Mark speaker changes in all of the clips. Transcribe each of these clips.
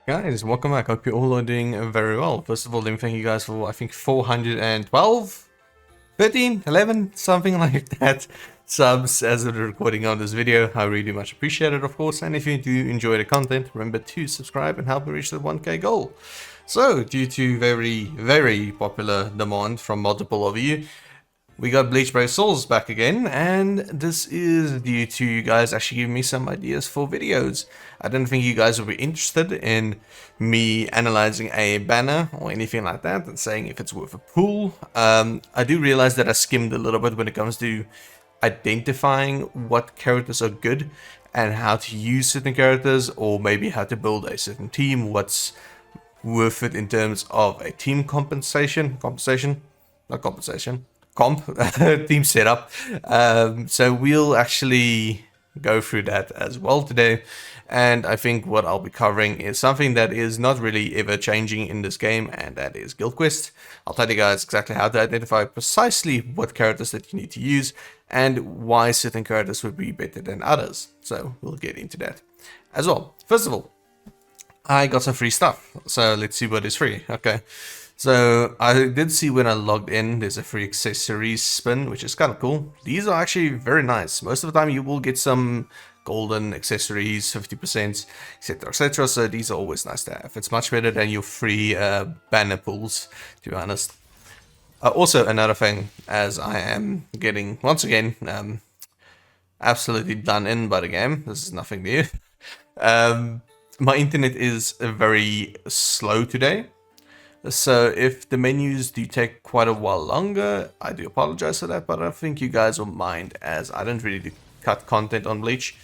Speaker 1: Guys, welcome back. Hope you all are doing very well. First of all, let me thank you guys for, I think, 412, 13, 11, something like that subs as of the recording of this video. I really much appreciate it, of course. And if you do enjoy the content, remember to subscribe and help me reach the 1K goal. So, due to very popular demand from multiple of you, we got Bleach Brave Souls back again, and this is due to you guys actually giving me some ideas for videos. I didn't think you guys would be interested in me analyzing a banner or anything like that and saying if it's worth a pull. I do realize that I skimmed a little bit when it comes to identifying what characters are good and how to use certain characters, or maybe how to build a certain team, what's worth it in terms of a team not compensation, comp, team setup. So we'll actually go through that as well today. And I think what I'll be covering is something that is not really ever changing in this game, and that is Guild Quest. I'll tell you guys exactly how to identify precisely what characters that you need to use and why certain characters would be better than others. So we'll get into that as well. First of all, I got some free stuff, so let's see what is free. Okay, so I did see when I logged in, there's a free accessories spin, which is kind of cool. These are actually very nice. Most of the time you will get some golden accessories, 50%, etc, etc, so these are always nice to have. It's much better than your free banner pulls, to be honest. Also, another thing, as I am getting, once again, absolutely done in by the game, this is nothing new. My internet is very slow today. So if the menus do take quite a while longer, I do apologize for that, but I think you guys will mind, as I don't really cut content on Bleach,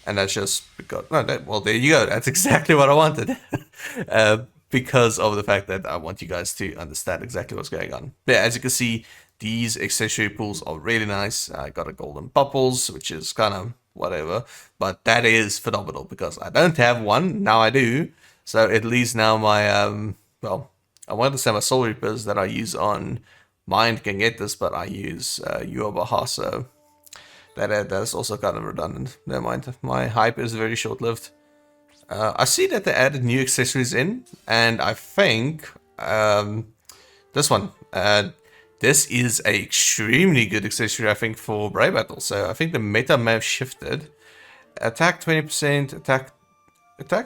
Speaker 1: and that's just because, well, there you go, that's exactly what I wanted. Because of the fact that I want you guys to understand exactly what's going on. Yeah, as you can see, these accessory pools are really nice. I got a golden bubbles, which is kind of whatever, but that is phenomenal because I don't have one, now I do. So at least now my, well, I want to say my Soul Reapers that I use on Mind can get this, but I use Yuabaha, so that's also kind of redundant. Never mind, my hype is very short-lived. I see that they added new accessories in, and I think this one, this is an extremely good accessory, I think, for Brave Battle. So I think the meta may have shifted. Attack 20%, attack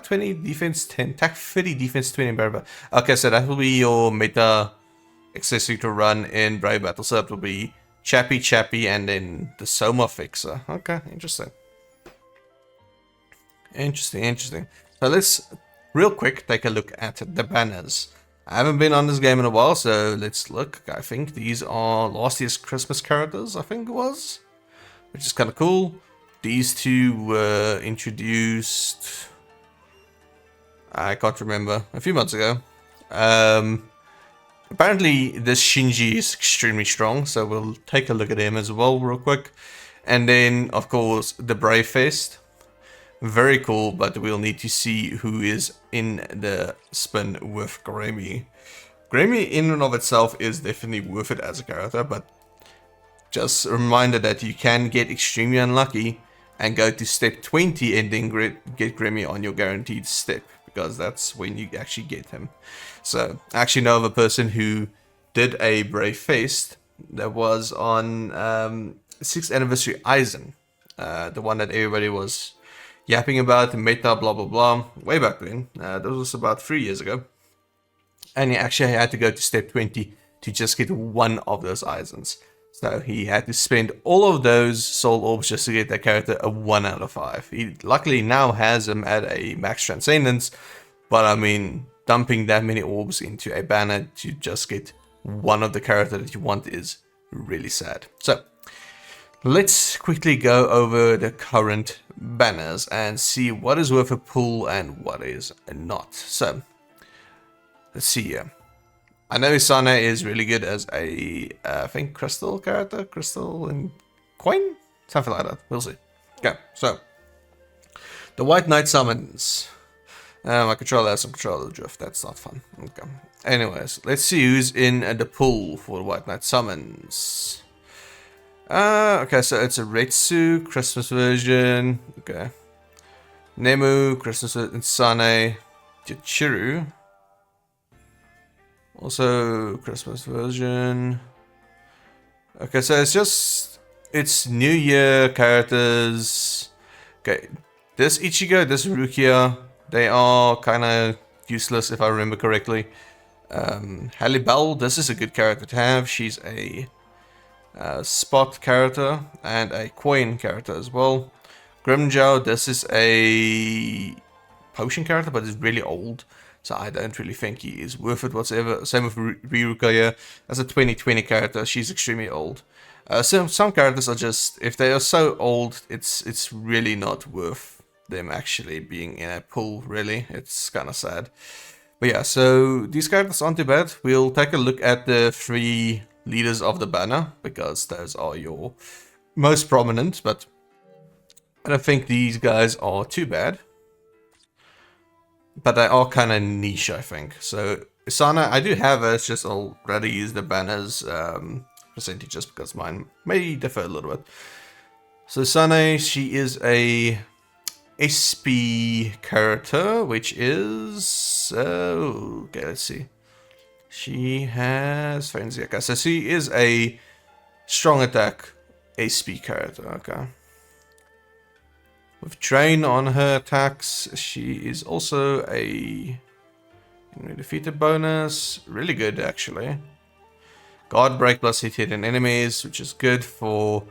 Speaker 1: 20, defense 10, attack 30, defense 20 in Brave Battle. Okay, so that will be your meta accessory to run in Brave Battle. So that will be Chappy, and then the Soma Fixer. Okay, interesting. Interesting. So let's real quick take a look at the banners. I haven't been on this game in a while, so let's look. I think these are last year's Christmas characters, I think it was, which is kind of cool. These two were introduced, I can't remember, a few months ago. Apparently this Shinji is extremely strong, so we'll take a look at him as well real quick. And then, of course, the Brave Fist. Very cool, but we'll need to see who is in the spin with Grammy. Grammy in and of itself is definitely worth it as a character, but just a reminder that you can get extremely unlucky and go to step 20 and then get Grammy on your guaranteed step, because that's when you actually get him. So I actually know of a person who did a Brave Fist that was on 6th anniversary Aizen, the one that everybody was yapping about the meta, blah blah blah, way back then. That was about 3 years ago, and he actually had to go to step 20 to just get one of those Aizens. So he had to spend all of those soul orbs just to get that character a 1 out of 5. He luckily now has him at a max transcendence, but I mean, dumping that many orbs into a banner to just get one of the character that you want is really sad. So let's quickly go over the current banners and see what is worth a pull and what is not. So let's see here. I know Isana is really good as a, I think, crystal character, crystal and coin, something like that. We'll see. Okay, so the White Knight summons. My controller has some controller drift. That's not fun. Okay. Anyways, let's see who's in the pull for the White Knight summons. Okay, so it's a Retsu, Christmas version. Okay. Nemu, Christmas version, Sane. Chichiru. Also, Christmas version. Okay, so it's New Year characters. Okay, this Ichigo, this Rukia, they are kind of useless if I remember correctly. Halle Bell, this is a good character to have. She's a spot character and a coin character as well. Grimjow, this is a potion character, but it's really old. So I don't really think he is worth it whatsoever. Same with Ryuka here. As a 2020 character, she's extremely old. Some characters are just, if they are so old, it's really not worth them actually being in a pool, really. It's kind of sad. But yeah, so these characters aren't too bad. We'll take a look at the 3 leaders of the banner, because those are your most prominent, but I don't think these guys are too bad. But they are kind of niche, I think. So Isana, I do have her, it's just I'll rather use the banners percentages because mine may differ a little bit. So Isana, she is a SP character, which is okay, let's see. She has frenzy. Okay, so she is a strong attack SP character. Okay. With Drain on her attacks, she is also a defeated bonus. Really good, actually. Guard Break plus hit enemies, which is good for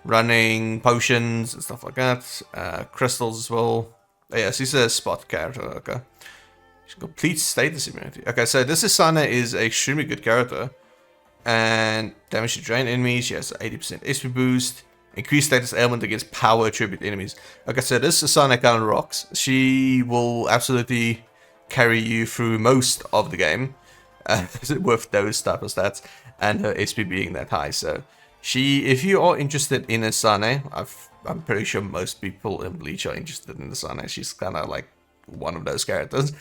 Speaker 1: running potions and stuff like that. Crystals as well. Oh, yeah, she's a spot character. Okay. She's complete status immunity. Okay, so this Isana is an extremely good character. And damage to drain enemies. She has an 80% SP boost. Increased status ailment against power attribute enemies. Okay, so this Asana kind of rocks. She will absolutely carry you through most of the game with those type of stats and her SP being that high. So if you are interested in Asane, I'm pretty sure most people in Bleach are interested in Asane. She's kind of like one of those characters.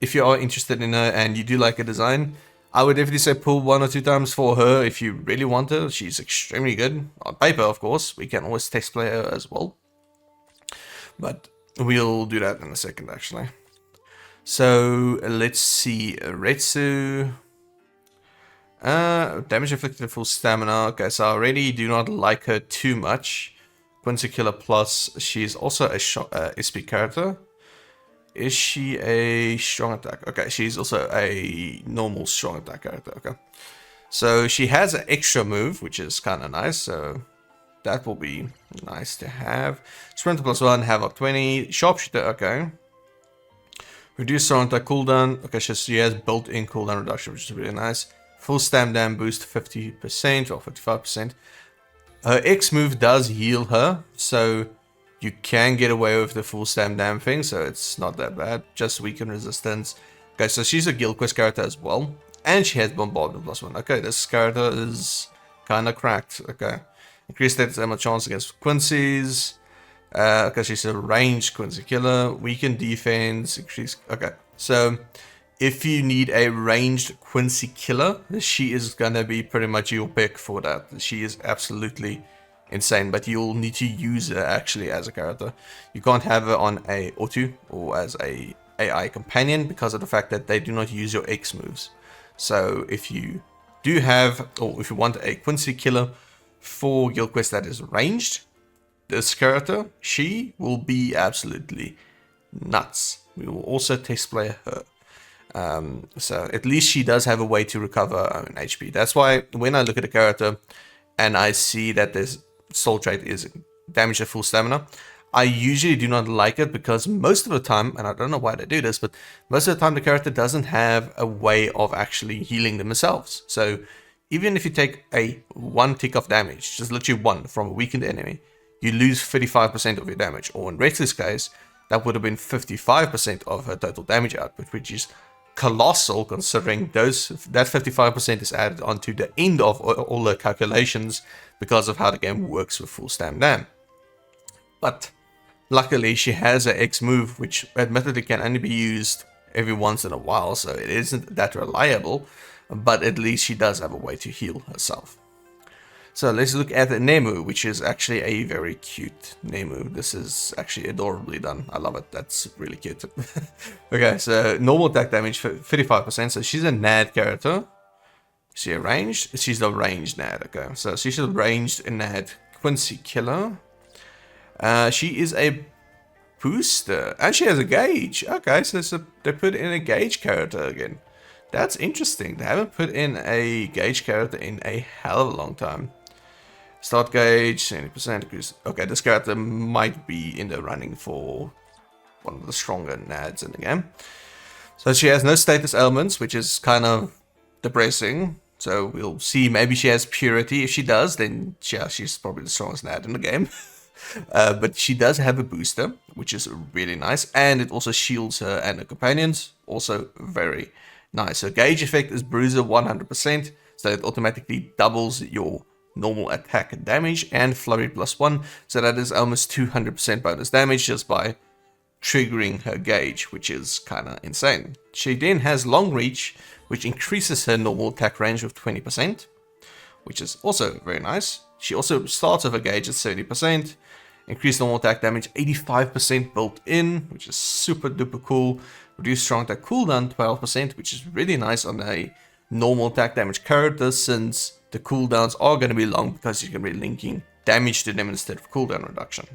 Speaker 1: If you are interested in her and you do like her design, I would definitely say pull 1 or 2 times for her if you really want her. She's extremely good. On paper, of course. We can always test play her as well. But we'll do that in a second, actually. So, let's see. Retsu. Damage inflicted at full stamina. Okay, so I already do not like her too much. Quincy Killer Plus. She's also a SP character. Is she a strong attack? Okay, she's also a normal strong attack character. Okay, so she has an extra move, which is kind of nice. So that will be nice to have. Sprinter +1, have up 20. Sharpshooter. Okay. Reduce strong attack cooldown. Okay, she has built-in cooldown reduction, which is really nice. Full stam dam boost 50% or 55%. Her X move does heal her, so you can get away with the full stam dam thing, so it's not that bad. Just weaken resistance. Okay, so she's a guild quest character as well. And she has bombardment +1. Okay, this character is kind of cracked. Okay. Increased status ammo chance against Quincy's. Okay, she's a ranged Quincy killer. Weaken defense. Increase. Okay, so if you need a ranged Quincy killer, she is gonna be pretty much your pick for that. She is absolutely insane, but you'll need to use her actually as a character. You can't have her on a auto or as a AI companion because of the fact that they do not use your X moves. So if you do have, or if you want a Quincy killer for Guild Quest that is ranged, this character, she will be absolutely nuts. We will also test play her. So at least she does have a way to recover her own HP. That's why when I look at a character and I see that this soul trait is damage at full stamina, I usually do not like it because most of the time, and I don't know why they do this, but most of the time the character doesn't have a way of actually healing themselves. So even if you take a 1 tick of damage, just literally 1 from a weakened enemy, you lose 35% of your damage. Or in Rex's case, that would have been 55% of her total damage output, which is colossal considering that 55% is added onto the end of all the calculations because of how the game works with full stam dam. But luckily she has an X move, which admittedly can only be used every once in a while, so it isn't that reliable, but at least she does have a way to heal herself. So let's look at Nemu, which is actually a very cute Nemu. This is actually adorably done. I love it. That's really cute. Okay, so normal attack damage for 35%. So she's a NAD character. Is she a ranged? She's a ranged NAD. Okay, so she's a ranged NAD Quincy killer. She is a booster, and she has a gauge. Okay, so they put in a gauge character again. That's interesting. They haven't put in a gauge character in a hell of a long time. Start gauge, 70%. Okay, this character might be in the running for one of the stronger NADs in the game. So she has no status elements, which is kind of depressing. So we'll see, maybe she has purity. If she does, then yeah, she's probably the strongest NAD in the game. But she does have a booster, which is really nice. And it also shields her and her companions. Also very nice. So gauge effect is bruiser 100%. So it automatically doubles your normal attack and damage, and flurry +1, so that is almost 200% bonus damage just by triggering her gauge, which is kind of insane. She then has long reach, which increases her normal attack range of 20%, which is also very nice. She also starts with a gauge at 70%, increased normal attack damage 85% built in, which is super duper cool. Reduce strong attack cooldown 12%, which is really nice on a normal attack damage character, since the cooldowns are going to be long because you're going to be linking damage to them instead of cooldown reduction.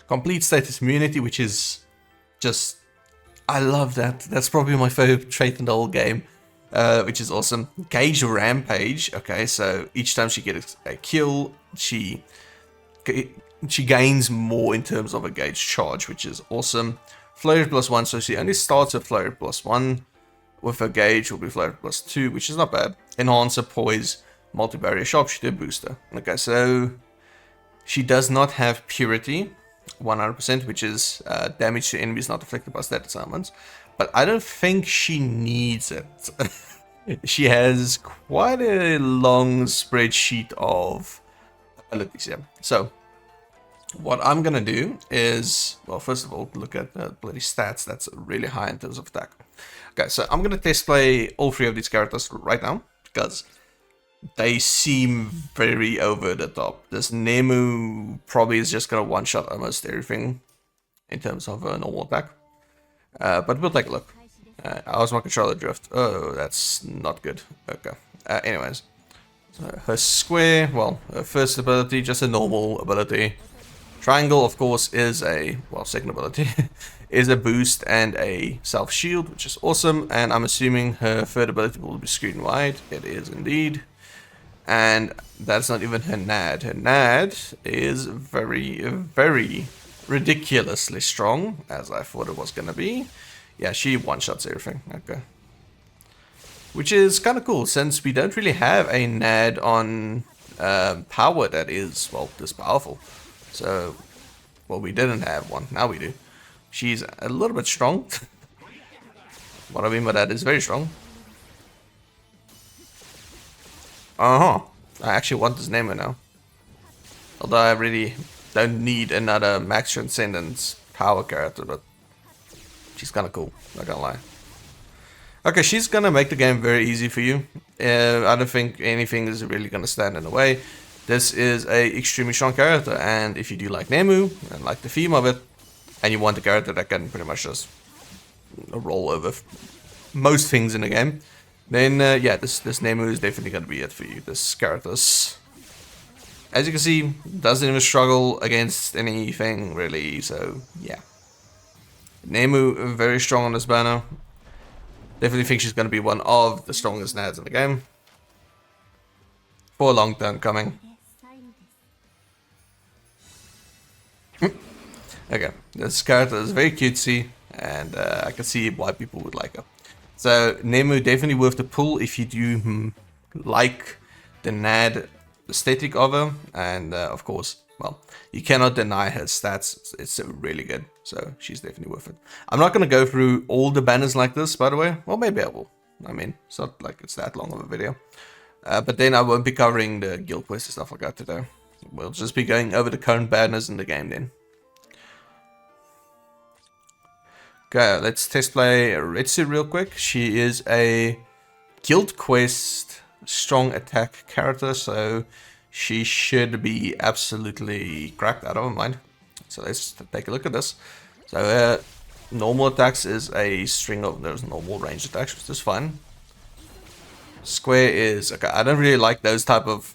Speaker 1: Complete status immunity, which is just, I love that. That's probably my favorite trait in the whole game, which is awesome. Gauge rampage. Okay, so each time she gets a kill, she gains more in terms of a gauge charge, which is awesome. Flurry +1, so she only starts with flurry +1. With her gauge will be flurry +2, which is not bad. Enhancer, poise, multi-barrier, sharpshooter, booster. Okay, so she does not have purity, 100%, which is damage to enemies not affected by status elements. But I don't think she needs it. She has quite a long spreadsheet of abilities here. So what I'm gonna do is, well, first of all, look at the bloody stats. That's really high in terms of attack. Okay, so I'm gonna test play all three of these characters right now, because they seem very over the top. This Nemu probably is just gonna one-shot almost everything in terms of normal attack. But we'll take a look. How's my controller drift? Oh, that's not good. Okay. Anyways. So her square, well, her first ability, just a normal ability. Triangle, of course, is a, well, second ability, is a boost and a self-shield, which is awesome. And I'm assuming her third ability will be screen wide. It is indeed. And that's not even her NAD. Her NAD is very, very ridiculously strong, as I thought it was going to be. Yeah, she one-shots everything. Okay. Which is kind of cool, since we don't really have a NAD on power that is, well, this powerful. So, well, we didn't have one. Now we do. She's a little bit strong. What I mean by that is very strong. I actually want this Nemo now. Although I really don't need another Max Transcendence power character, but she's kind of cool, not gonna lie. Okay, she's gonna make the game very easy for you. I don't think anything is really gonna stand in the way. This is a extremely strong character, and if you do like Nemu and like the theme of it, and you want a character that can pretty much just roll over most things in the game, then yeah, this Nemu is definitely gonna be it for you. This character's, as you can see, doesn't even struggle against anything really, so yeah. Nemu, very strong on this banner. Definitely think she's going to be one of the strongest NADs in the game. For a long time coming. Okay, this character is very cutesy, and I can see why people would like her. So, Nemu definitely worth the pull if you do like the NAD aesthetic of her, and of course, well, you cannot deny her stats. It's really good, so she's definitely worth it. I'm not going to go through all the banners like this, by the way. Well, maybe I will. I mean, it's not like it's that long of a video. But then I won't be covering the guild quests and stuff like that today. We'll just be going over the current banners in the game then. Okay, let's test play Retsu real quick. She is a guild quest strong attack character, so she should be absolutely cracked. I don't mind. So let's take a look at this. So normal attacks is a string of those normal range attacks, which is fine. Square is okay. I don't really like those type of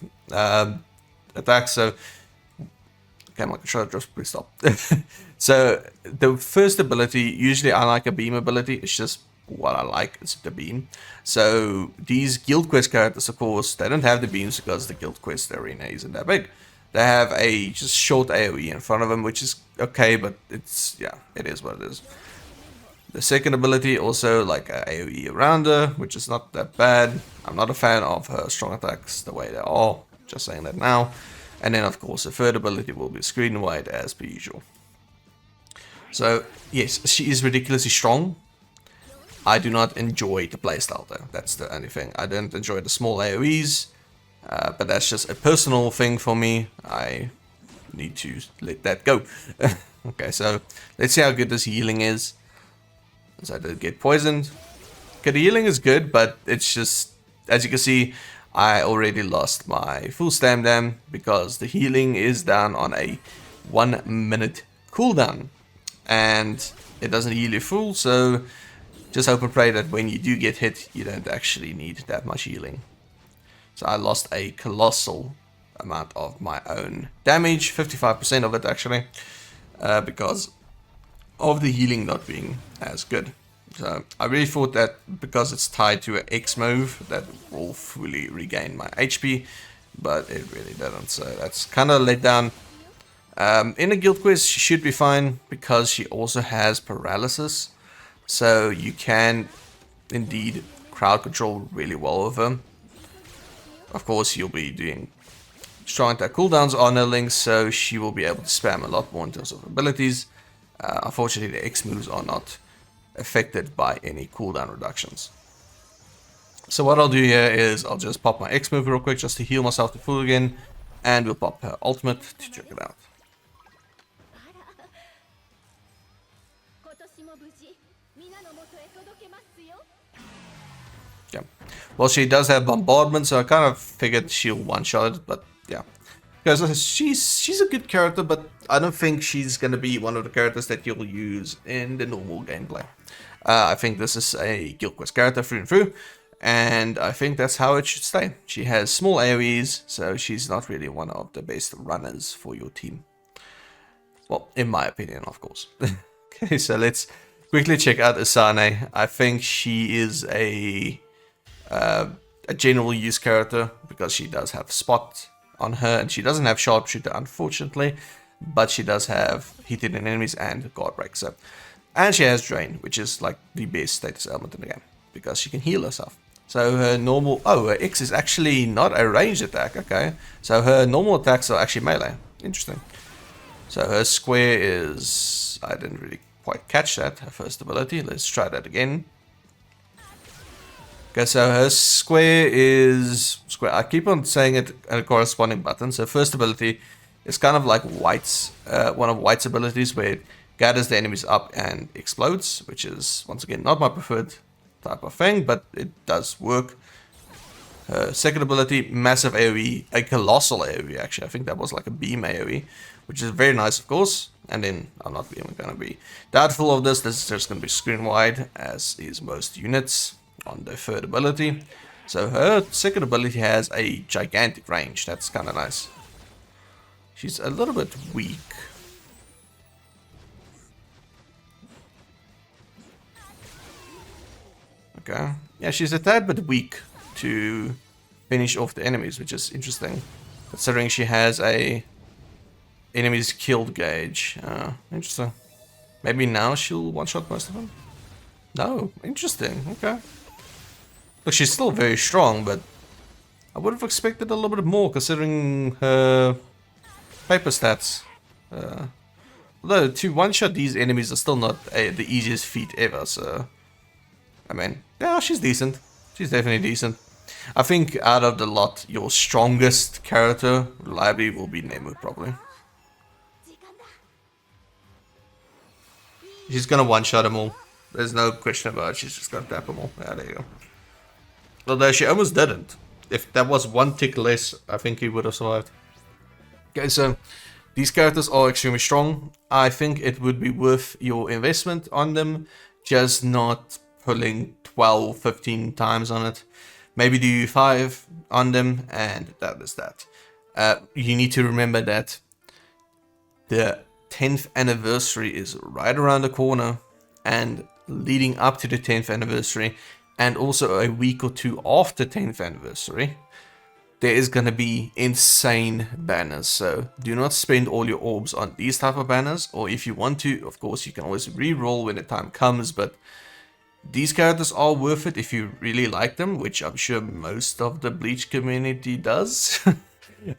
Speaker 1: attacks, so okay, my controller just please stop. So the first ability, usually I like a beam ability. It's just what I like, it's the beam. So these guild quest characters, of course, they don't have the beams because the guild quest arena isn't that big. They have a just short AoE in front of them, which is okay, but it's, yeah, it is what it is. The second ability also like a AoE around her, which is not that bad. I'm not a fan of her strong attacks the way they are, just saying that now. And then of course the third ability will be screen wide as per usual. So yes, she is ridiculously strong. I do not enjoy the playstyle though, that's the only thing. I don't enjoy the small AoEs, but that's just a personal thing for me. I need to let that go. Okay, so let's see how good this healing is. So I did get poisoned. Okay, the healing is good, but it's just, as you can see, I already lost my full stamina because the healing is down on a 1 minute cooldown. And it doesn't heal you full, so just hope and pray that when you do get hit, you don't actually need that much healing. So I lost a colossal amount of my own damage, 55% of it actually, because of the healing not being as good. So I really thought that because it's tied to an X move that will fully regain my HP, but it really didn't, so that's kind of let down. In a guild quest she should be fine because she also has paralysis, so you can indeed crowd control really well with her. Of course you'll be doing strong attack cooldowns on her links, so she will be able to spam a lot more in terms of abilities. Unfortunately, the X moves are not affected by any cooldown reductions. So what I'll do here is I'll just pop my X move real quick just to heal myself to full again, and we'll pop her ultimate to check it out. Yeah. Well, she does have bombardment, so I kind of figured she'll one-shot it, but yeah. Because she's a good character, but I don't think she's going to be one of the characters that you'll use in the normal gameplay. I think this is a Guild Quest character through and through, and I think that's how it should stay. She has small AoEs, so she's not really one of the best runners for your team. Well, in my opinion, of course. Okay, so let's quickly check out Asane. I think she is a general use character because she does have spot on her, and she doesn't have sharpshooter unfortunately, but she does have hit hidden enemies and guard break. So, and she has drain, which is like the best status element in the game because she can heal herself. So her normal, her X is actually not a ranged attack. Okay, so her normal attacks are actually melee. Interesting. So her square is, I didn't really quite catch that, her first ability. Let's try that again. Okay, so her square is square. I keep on saying it in a corresponding button. So first ability is kind of like White's, one of White's abilities where it gathers the enemies up and explodes, which is once again not my preferred type of thing, but it does work. Her second ability, massive AoE, a colossal AoE actually. I think that was like a beam AoE, which is very nice of course. And then I'm not even going to be doubtful of this. This is just going to be screen wide, as is most units on the third ability. So her second ability has a gigantic range. That's kind of nice. She's a little bit weak. Okay. Yeah, she's a tad bit weak to finish off the enemies, which is interesting, considering she has a enemies killed gauge. Interesting. Maybe now she'll one-shot most of them? No. Interesting. Okay. Look, she's still very strong, but I would have expected a little bit more considering her paper stats. Although to one-shot these enemies are still not the easiest feat ever, so... I mean, yeah, she's decent. She's definitely decent. I think out of the lot, your strongest character, reliably, will be Nemu, probably. She's gonna one-shot them all. There's no question about it. She's just gonna tap them all. Yeah, there you go. Although she almost didn't. if that was one tick less, I think he would have survived. Okay, so these characters are extremely strong. I think it would be worth your investment on them, just not pulling 12, 15 times on it. Maybe do 5 on them, and that is that. You need to remember that the 10th anniversary is right around the corner, and leading up to the 10th anniversary, and also a week or two after 10th anniversary, there is going to be insane banners. So do not spend all your orbs on these type of banners, or if you want to, of course, you can always re-roll when the time comes, but these characters are worth it if you really like them, which I'm sure most of the Bleach community does.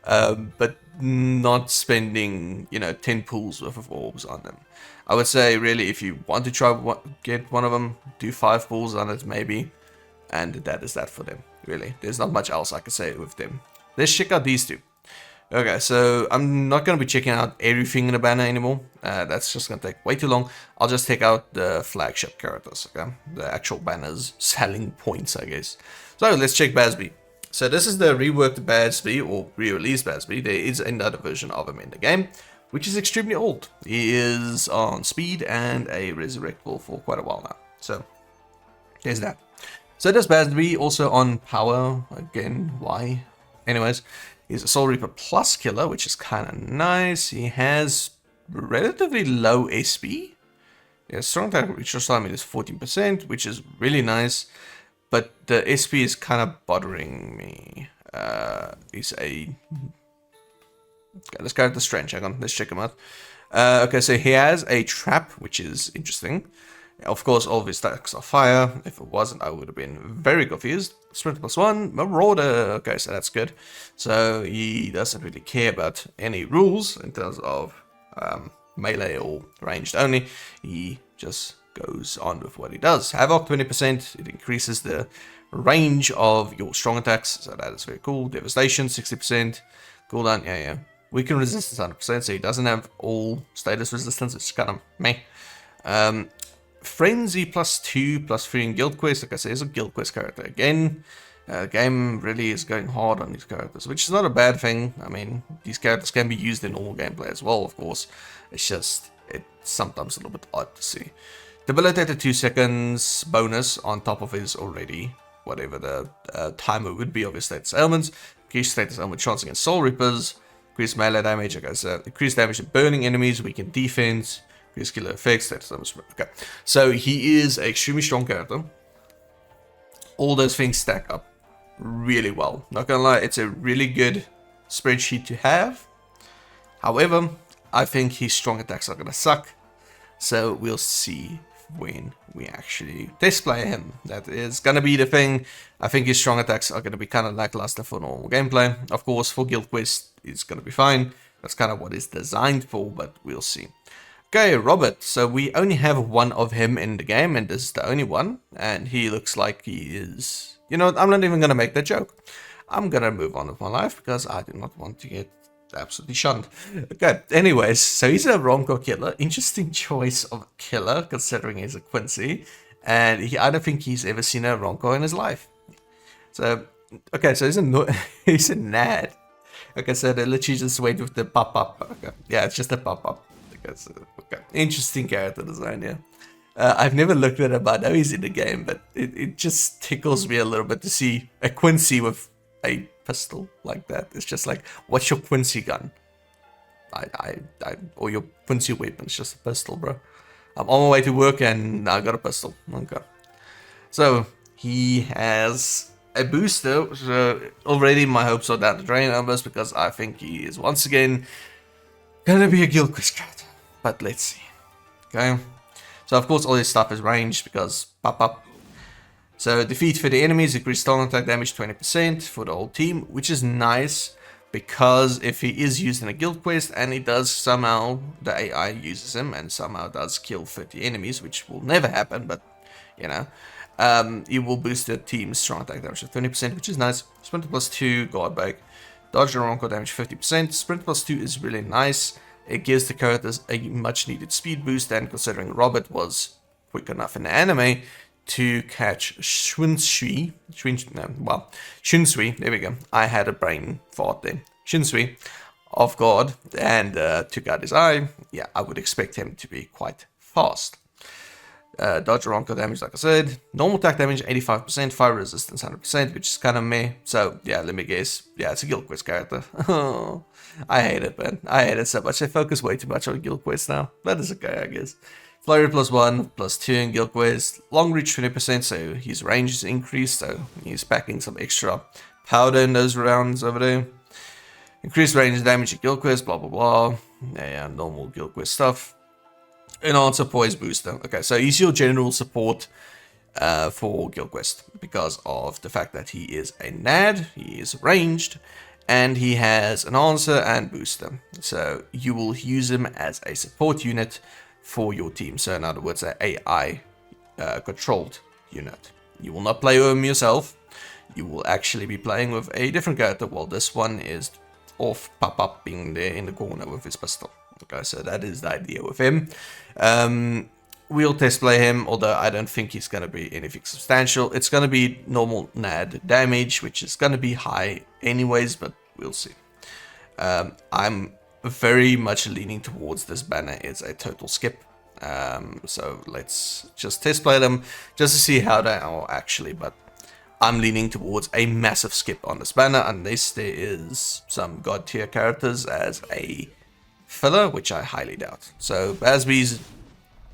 Speaker 1: But not spending, 10 pools worth of orbs on them. I would say, really, if you want to try get one of them, do 5 pools on it, maybe. And that is that for them, really. There's not much else I can say with them. Let's check out these two. Okay, so I'm not going to be checking out everything in the banner anymore. That's just going to take way too long. I'll just take out the flagship characters, okay? The actual banner's selling points, I guess. So let's check Basby. So this is the reworked Basby, or re-released Basby. There is another version of him in the game, which is extremely old. He is on speed and a resurrectable for quite a while now. So there's that. So does Basby also on power. Again, why? Anyways, he's a Soul Reaper plus killer, which is kind of nice. He has relatively low SP. Yeah, strong attack reach limit is 14%, which is really nice. But the SP is kind of bothering me. He's a... Okay, this character's strange. Hang on, let's check him out. Okay, so he has a trap, which is interesting. Of course, all of his attacks are fire. If it wasn't, I would have been very confused. Sprint +1, Marauder. Okay, so that's good. So he doesn't really care about any rules in terms of melee or ranged only. He just goes on with what he does. Havoc 20%. It increases the range of your strong attacks. So that is very cool. Devastation 60%. Cooldown, yeah. Weaken resistance 100%. So he doesn't have all status resistance. It's kind of meh. Frenzy +2, +3 in Guild Quest. Like I said, he's a Guild Quest character again. The game really is going hard on these characters, which is not a bad thing. I mean, these characters can be used in normal gameplay as well, of course. It's just, it's sometimes a little bit odd to see. Debilitated 2 seconds bonus on top of his already, whatever the timer would be of his status ailments. Increased status ailment chance against Soul Reapers. Increased melee damage, okay, so increased damage to burning enemies, weaken defense. Increased killer effects, status ailments. Okay, so he is an extremely strong character. All those things stack up really well. Not gonna lie, it's a really good spreadsheet to have. However, I think his strong attacks are gonna suck. So we'll see when we actually display him. That is gonna be the thing. I think his strong attacks are gonna be kind of lackluster for normal gameplay. Of course, for Guild Quest, it's gonna be fine. That's kind of what it's designed for, but we'll see. Okay, Robert. So we only have one of him in the game, and this is the only one. And he looks like he is... You know what? I'm not even gonna make that joke. I'm gonna move on with my life because I do not want to get absolutely shunned. Okay, anyways, so he's a Ronco killer. Interesting choice of killer, considering he's a Quincy. And I don't think he's ever seen a Ronco in his life. So, okay, so he's a Nad. Okay, so they literally just wait with the pop-up. Okay, yeah, it's just a pop-up. Okay, interesting character design, yeah. I've never looked at him, but I know he's in the game, but it just tickles me a little bit to see a Quincy with a pistol like that. It's just like, what's your Quincy gun? Or your Quincy weapon? It's just a pistol, bro. I'm on my way to work and I got a pistol. Okay. So he has a booster. So already my hopes are down the drain numbers because I think he is once again gonna be a Guild Quest character. But let's see. Okay. So of course all this stuff is ranged because pop. So defeat for the enemies, increase stun attack damage 20% for the whole team, which is nice because if he is used in a Guild Quest and he does somehow, the AI uses him and somehow does kill 30 enemies, which will never happen, but you know, it will boost the team's strong attack damage to 20%, which is nice. Sprint +2, guard back, dodge and Ronco damage 50%. Sprint +2 is really nice. It gives the characters a much needed speed boost, and considering Robert was quick enough in the anime, to catch Shunsui, there we go. I had a brain fart there. Shunsui off guard and took out his eye. Yeah, I would expect him to be quite fast. Dodge or Ronco damage, like I said. Normal attack damage, 85%. Fire resistance, 100%, which is kind of meh. So, yeah, let me guess. Yeah, it's a Guild Quest character. I hate it, man. I hate it so much. I focus way too much on Guild Quest now. That is okay, I guess. Flurry +1, +2 in Guild Quest. Long reach 20%, so his range is increased. So, he's packing some extra powder in those rounds over there. Increased range damage in Guild Quest, blah, blah, blah. Yeah, normal Guild Quest stuff. Enhancer poise booster. Okay, so he's your general support for Guild Quest because of the fact that he is a NAD, he is ranged, and he has enhancer and booster. So you will use him as a support unit for your team. So in other words, an AI controlled unit. You will not play with him yourself. You will actually be playing with a different character while this one is off pop-upping there in the corner with his pistol. Okay, so that is the idea with him. We'll test play him, although I don't think he's going to be anything substantial. It's going to be normal NAD damage, which is going to be high anyways, but we'll see. I'm very much leaning towards this banner is a total skip. So let's just test play them just to see how they are actually, but I'm leaning towards a massive skip on this banner unless there is some god tier characters as a filler, which I highly doubt. So Bazby's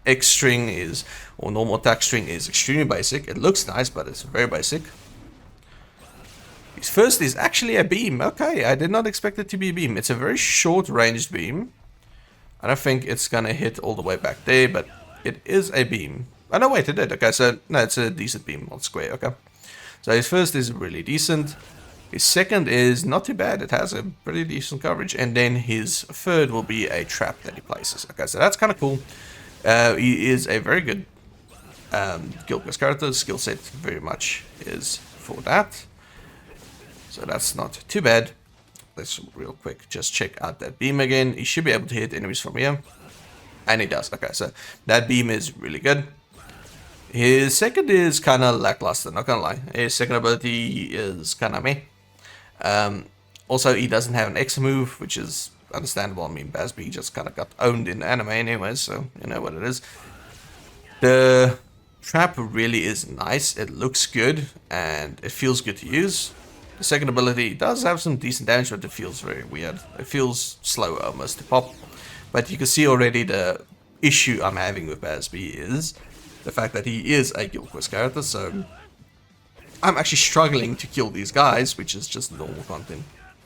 Speaker 1: X string is, or normal attack string is extremely basic. It looks nice, but it's very basic. His first is actually a beam. Okay, I did not expect it to be a beam. It's a very short ranged beam. I don't think it's gonna hit all the way back there, but it is a beam. Oh no, wait, it did. Okay, so no, it's a decent beam on square. Okay, so his first is really decent. His second is not too bad. It has a pretty decent coverage. And then his third will be a trap that he places. Okay, so that's kind of cool. He is a very good Guild Quest character. Skill set very much is for that. So that's not too bad. Let's real quick just check out that beam again. He should be able to hit enemies from here. And he does. Okay, so that beam is really good. His second is kind of lackluster, not gonna lie. His second ability is kind of meh. Also, he doesn't have an X move, which is understandable. I mean, Bazby just kind of got owned in anime anyways, so you know what it is. The trap really is nice. It looks good, and it feels good to use. The second ability does have some decent damage, but it feels very weird. It feels slow almost to pop. But you can see already the issue I'm having with Bazby is the fact that he is a Guild Quest character, so I'm actually struggling to kill these guys, which is just normal content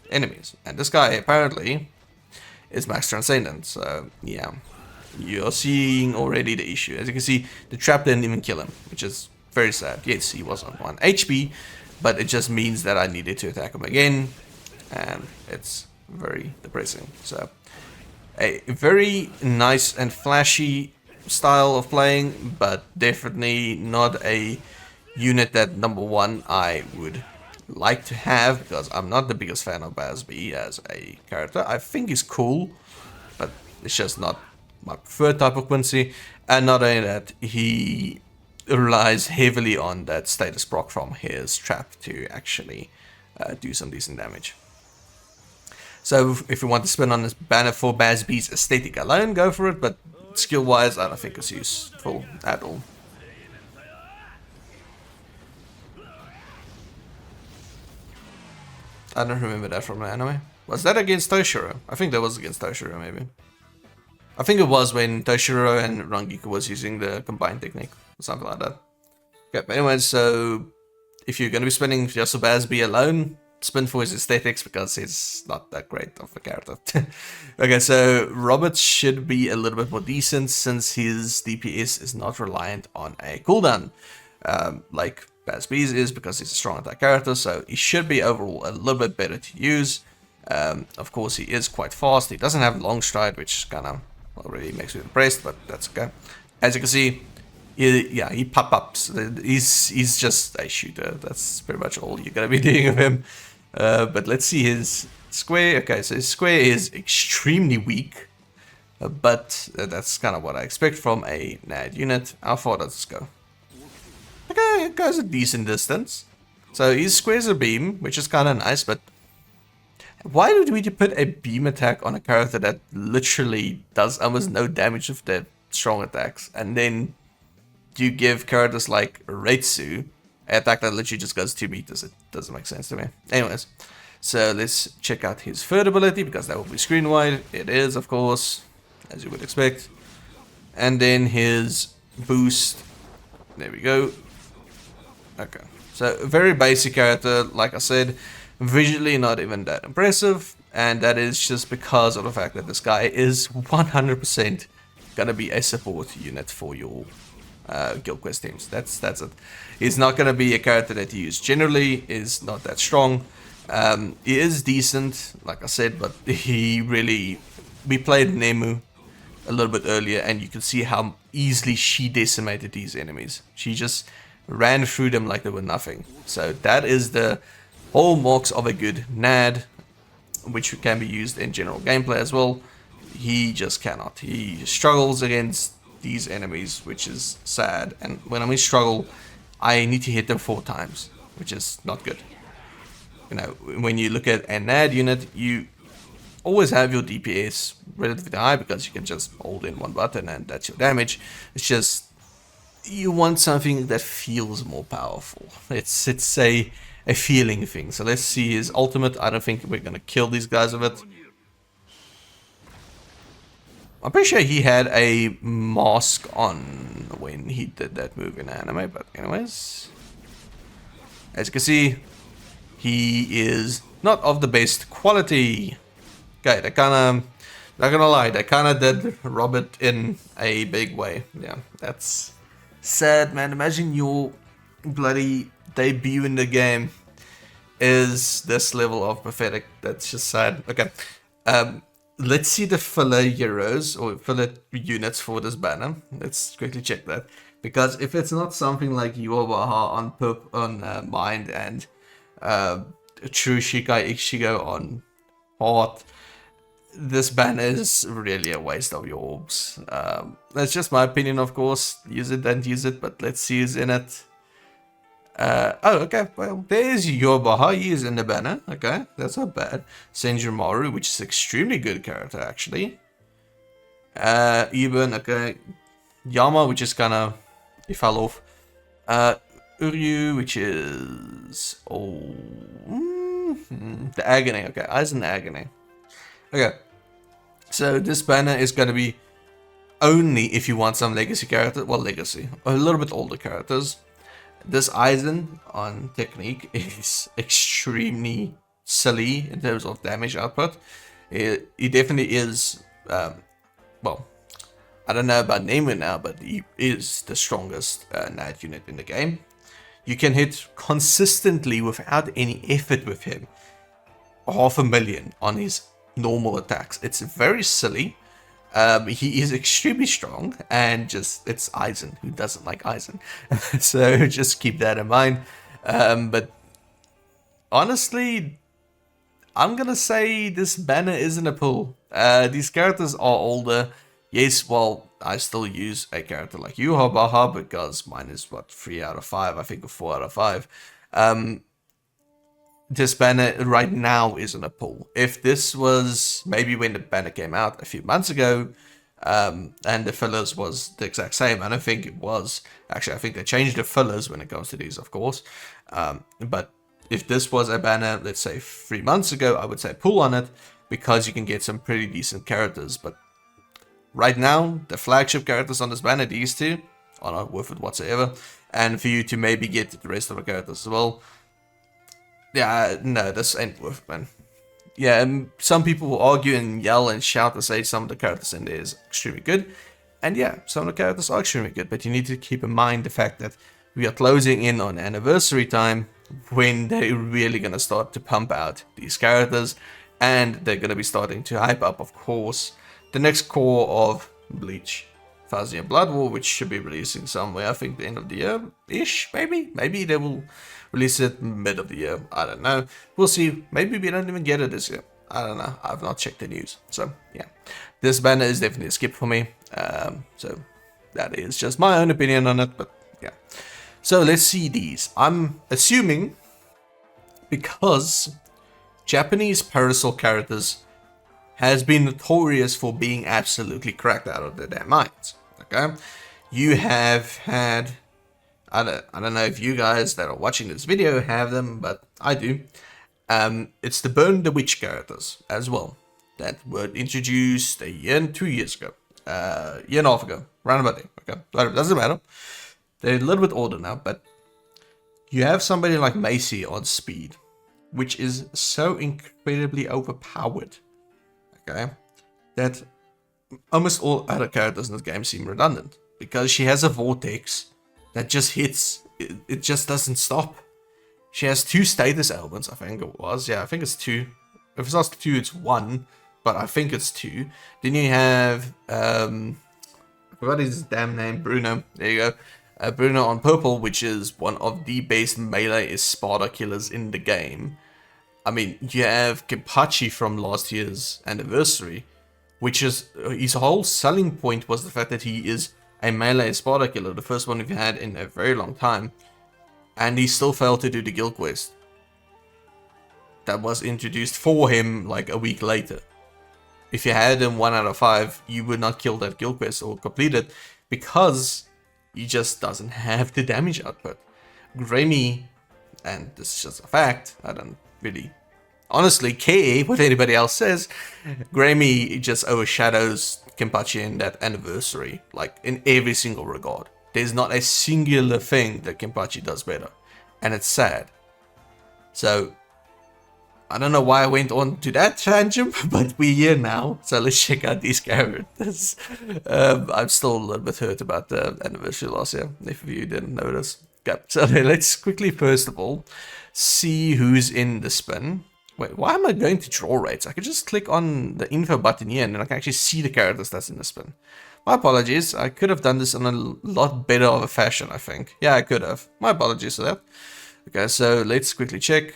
Speaker 1: enemies. And this guy apparently is max transcendent, so yeah, you're seeing already the issue. As you can see, the trap didn't even kill him, which is very sad. Yes, he was on 1 HP, but it just means that I needed to attack him again, and it's very depressing. So a very nice and flashy style of playing, but definitely not a unit that, number one, I would like to have, because I'm not the biggest fan of Bazby as a character. I think he's cool, but it's just not my preferred type of Quincy. And not only that, he relies heavily on that status proc from his trap to actually do some decent damage. So if you want to spin on this banner for Bazby's aesthetic alone, go for it, but skill-wise, I don't think it's useful at all. I don't remember that from the anime. Was that against Toshiro? I think that was against Toshiro, maybe. I think it was when Toshiro and Rangiku was using the combined technique, or something like that. Okay, but anyways, so if you're going to be spinning just for Bazby alone, spin for his aesthetics, because he's not that great of a character. Okay, so Robert should be a little bit more decent, since his DPS is not reliant on a cooldown, like Bazby's is, because he's a strong attack character, so he should be overall a little bit better to use. Of course, he is quite fast. He doesn't have long stride, which kind of already makes me depressed, but that's okay. As you can see, he pop-ups. He's just a shooter. That's pretty much all you're gonna be doing with him. But let's see his square. Okay, so his square is extremely weak, but that's kind of what I expect from a NAD unit. How far does this go? it goes a decent distance. So he squares a beam, which is kind of nice, but why would we put a beam attack on a character that literally does almost no damage with their strong attacks? And then you give characters like Retsu an attack that literally just goes 2 meters. It doesn't make sense to me. Anyways, so let's check out his third ability, because that will be screen wide. It is, of course, as you would expect. And then his boost. There we go. Okay. So, very basic character, like I said. Visually not even that impressive. And that is just because of the fact that this guy is 100% gonna be a support unit for your Guild Quest teams. That's it. He's not gonna be a character that you use generally. Is not that strong. He is decent, like I said, but he really... We played Nemu a little bit earlier, and you can see how easily she decimated these enemies. She just ran through them like they were nothing. So that is the hallmarks of a good NAD, which can be used in general gameplay as well. He just cannot. He struggles against these enemies, which is sad. And when I mean struggle, I need to hit them 4 times, which is not good. You know, when you look at a NAD unit, you always have your DPS relatively high because you can just hold in one button and that's your damage. It's just you want something that feels more powerful. It's a feeling thing. So let's see his ultimate. I don't think we're gonna kill these guys with it. I'm pretty sure he had a mask on when he did that move in anime, but anyways, as you can see, he is not of the best quality. Okay, they kinda, not gonna lie, they kinda did rob it in a big way. Yeah, that's sad, man. Imagine your bloody debut in the game is this level of pathetic. That's just sad. Okay, let's see the filler heroes or filler units for this banner. Let's quickly check that, because if it's not something like Yuobaha on Mind and True Shikai Ichigo on Heart, this banner is really a waste of your orbs. That's just my opinion, of course. Use it, don't use it, but let's see who's in it. Oh, okay, well, there's Yobaha, he is in the banner. Okay, that's not bad. Senjumaru, which is extremely good character, actually. Eben, okay. Yama, which is kinda... he fell off. Uryu, which is... oh... the Agony, okay, Aizen Agony. Okay, so this banner is gonna be only if you want some legacy character, well, legacy, a little bit older characters. This Aizen on Technique is extremely silly in terms of damage output. He definitely is, well, I don't know about naming now, but he is the strongest NAD unit in the game. You can hit consistently without any effort with him 500,000 on his normal attacks. It's very silly. He is extremely strong, and just it's Aizen. Who doesn't like Aizen? So just keep that in mind. But honestly, I'm gonna say this banner isn't a pull. These characters are older. Yes, well, I still use a character like Yuha Baha because mine is what, 3 out of 5, I think, or 4 out of 5. This banner right now isn't a pull. If this was maybe when the banner came out a few months ago, and the fillers was the exact same, I don't think it was. Actually, I think they changed the fillers when it comes to these, of course. But if this was a banner, let's say 3 months ago, I would say pull on it, because you can get some pretty decent characters. But right now, the flagship characters on this banner, these two, are not worth it whatsoever. And for you to maybe get the rest of the characters as well, yeah, no, this ain't worth it, man. Yeah, and some people will argue and yell and shout and say some of the characters in there is extremely good. And yeah, some of the characters are extremely good, but you need to keep in mind the fact that we are closing in on anniversary time when they're really going to start to pump out these characters. And they're going to be starting to hype up, of course, the next core of Bleach, Fuzzy and Blood War, which should be releasing somewhere, I think, the end of the year-ish, maybe? Maybe they will release it mid of the year. I don't know. We'll see. Maybe we don't even get it this year. I don't know. I've not checked the news. So, yeah. This banner is definitely a skip for me. So, that is just my own opinion on it. But, yeah. So let's see these. I'm assuming because Japanese parasol characters has been notorious for being absolutely cracked out of their damn minds. Okay, you have had, I don't know if you guys that are watching this video have them, but I do. It's the Burn the Witch characters as well that were introduced a year and 2 years ago, year and a half ago, round about there. Okay, but it doesn't matter. They're a little bit older now, but you have somebody like Macy on speed, which is so incredibly overpowered. Okay, that almost all other characters in this game seem redundant because she has a vortex that just hits. It just doesn't stop. She has 2 status elements, I think it was. Yeah, I think it's 2. If it's not 2, it's 1, but I think it's 2. Then you have, I forgot his damn name, Bruno. There you go. Bruno on purple, which is one of the best melee Sparta killers in the game. I mean, you have Kenpachi from last year's anniversary, which is, his whole selling point was the fact that he is a melee Sparta killer, the first one we've had in a very long time. And he still failed to do the guild quest that was introduced for him like a week later. If you had him 1 out of 5, you would not kill that guild quest or complete it because he just doesn't have the damage output. Grammy, and this is just a fact, I don't really honestly care what anybody else says, Grammy just overshadows Kenpachi in that anniversary, like in every single regard. There's not a singular thing that Kenpachi does better. And it's sad. So, I don't know why I went on to that tangent, but we're here now. So let's check out these characters. I'm still a little bit hurt about the anniversary last year, if you didn't notice. Okay, so let's quickly, first of all, see who's in the spin. Wait, why am I going to draw rates? I could just click on the info button here and then I can actually see the characters that's in the spin. My apologies, I could have done this in a lot better of a fashion, I think. Yeah, I could have. My apologies for that. Okay, so let's quickly check.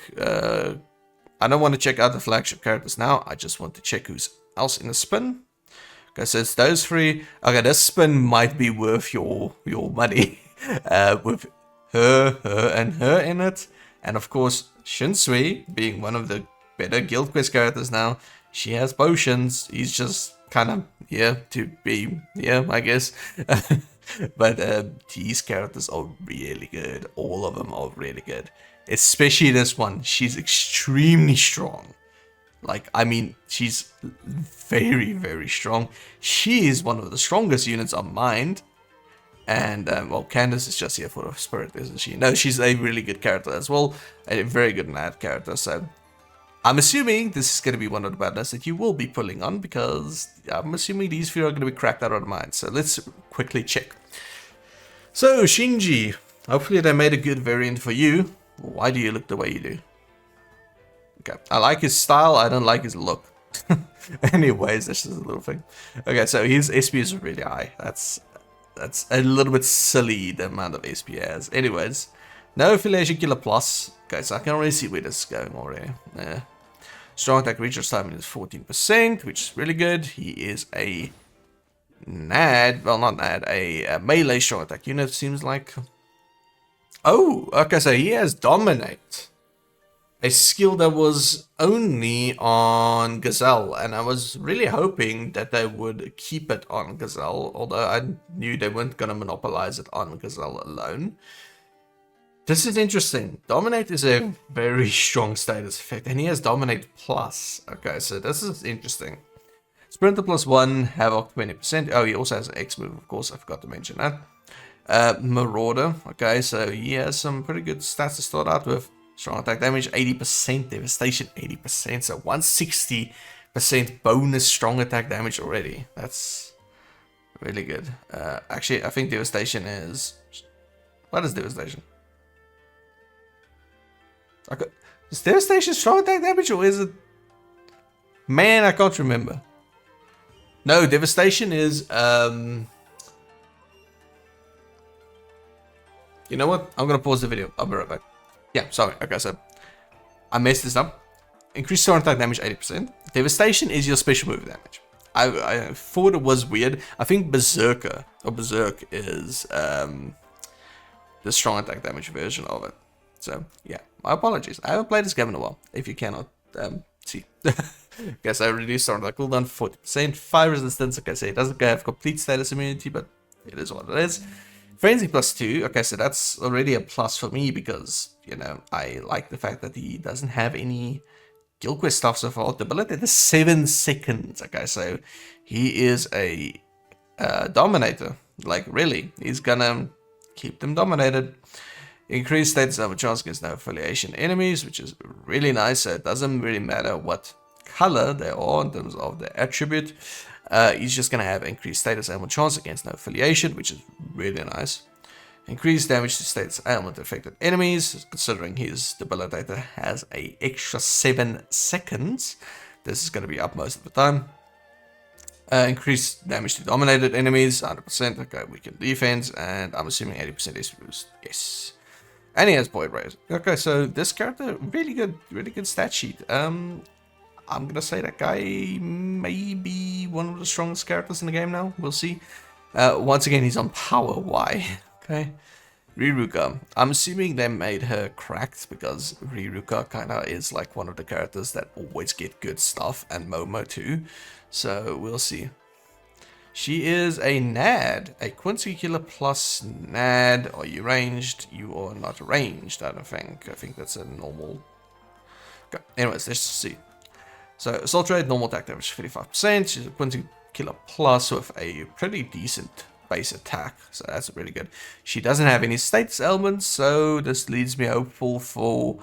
Speaker 1: I don't want to check out the flagship characters now. I just want to check who's else in the spin. Okay, so it's those 3. Okay, this spin might be worth your money. With her, and her in it. And of course, Shinsui, being one of the better guild quest characters now. She has potions. He's just kind of here to be here, I guess. But these characters are really good. All of them are really good. Especially this one. She's extremely strong. Like, I mean, she's very, very strong. She is one of the strongest units on Mind. And, well, Candace is just here for the spirit, isn't she? No, she's a really good character as well. A very good mad character, so I'm assuming this is going to be one of the badness that you will be pulling on, because I'm assuming these 3 are going to be cracked out of the mind. So let's quickly check. So, Shinji, hopefully they made a good variant for you. Why do you look the way you do? Okay, I like his style, I don't like his look. Anyways, that's just a little thing. Okay, so his SP is really high. That's a little bit silly, the amount of SP he has. Anyways, no affiliation killer plus. Okay, so I can already see where this is going already. Yeah. Strong attack recharge time is 14%, which is really good. He is a NAD, well not NAD, a melee strong attack unit, seems like. Oh, okay, so he has Dominate. A skill that was only on Gazelle, and I was really hoping that they would keep it on Gazelle, although I knew they weren't going to monopolize it on Gazelle alone. This is interesting. Dominate is a very strong status effect, and he has Dominate Plus. Okay, so this is interesting. Sprinter +1, Havoc 20%. Oh, he also has an X move, of course, I forgot to mention that. Marauder, okay, so he has some pretty good stats to start out with. Strong attack damage 80%, devastation 80%, so 160% bonus strong attack damage already. That's really good. Actually, I think devastation is... What is devastation? Is devastation strong attack damage or is it... Man, I can't remember. No, devastation is... You know what? I'm gonna pause the video. I'll be right back. Yeah, sorry. Okay, so I messed this up. Increased strong attack damage 80%. Devastation is your special move damage. I thought it was weird. I think Berserk is the strong attack damage version of it. So yeah, my apologies. I haven't played this game in a while, if you cannot see. Guess I reduced our cooldown 40%. Fire resistance, like I say, it doesn't have complete status immunity, but it is what it is. Frenzy +2, okay, so that's already a plus for me because, you know, I like the fact that he doesn't have any Guild Quest stuff so far. Debilitate is 7 seconds, okay, so he is a dominator. Like, really, he's gonna keep them dominated. Increased status over chance against no affiliation enemies, which is really nice, so it doesn't really matter what color they are in terms of the attribute. He's just going to have increased status ailment chance against no affiliation, which is really nice. Increased damage to status ailment affected enemies, considering his debilitator has a extra 7 seconds. This is going to be up most of the time. Increased damage to dominated enemies, 100%. Okay, weakened defense, and I'm assuming 80% SP boost. Yes. And he has Void Rays. Okay, so this character, really good stat sheet. I'm gonna say that guy may be one of the strongest characters in the game now. We'll see. Once again, he's on power. Why? Okay. Riruka. I'm assuming they made her cracked because Riruka kinda is like one of the characters that always get good stuff, and Momo too. So we'll see. She is a NAD, a Quincy Killer plus NAD. Are you ranged? You are not ranged, I don't think. I think that's a normal. Okay. Anyways, let's see. So, assault rate, normal attack damage 55%. She's a Quincy Killer plus with a pretty decent base attack. So, that's really good. She doesn't have any status elements, so this leaves me hopeful for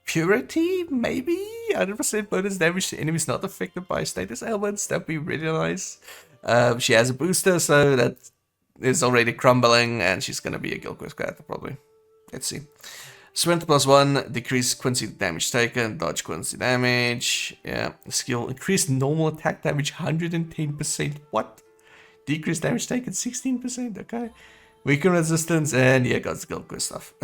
Speaker 1: Purity, maybe? 100% bonus damage to enemies not affected by status elements. That'd be really nice. She has a booster, so that is already crumbling, and she's going to be a Guild Quest character, probably. Let's see. Sprint +1, decrease Quincy damage taken, dodge Quincy damage. Yeah, skill, increase normal attack damage 110%. What? Decrease damage taken 16%, okay. Weaken resistance, and yeah, got Guild Quest stuff.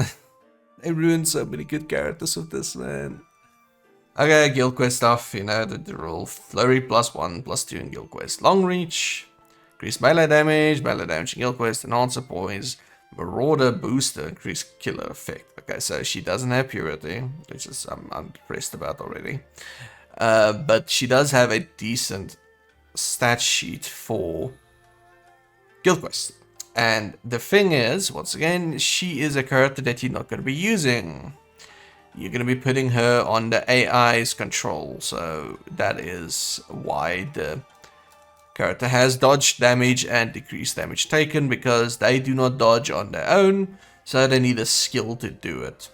Speaker 1: They ruined so many good characters with this, man. Okay, Guild Quest stuff, you know, the rule. Flurry +1, +2 in Guild Quest. Long Reach, increase melee damage in Guild Quest, enhancer poise. Marauder booster, increased killer effect. Okay, so she doesn't have Purity, which is I'm depressed about already. But she does have a decent stat sheet for Guild Quest. And the thing is, once again, she is a character that you're not going to be using. You're going to be putting her on the AI's control. So that is why the character has dodge damage and decreased damage taken, because they do not dodge on their own, so they need a skill to do it.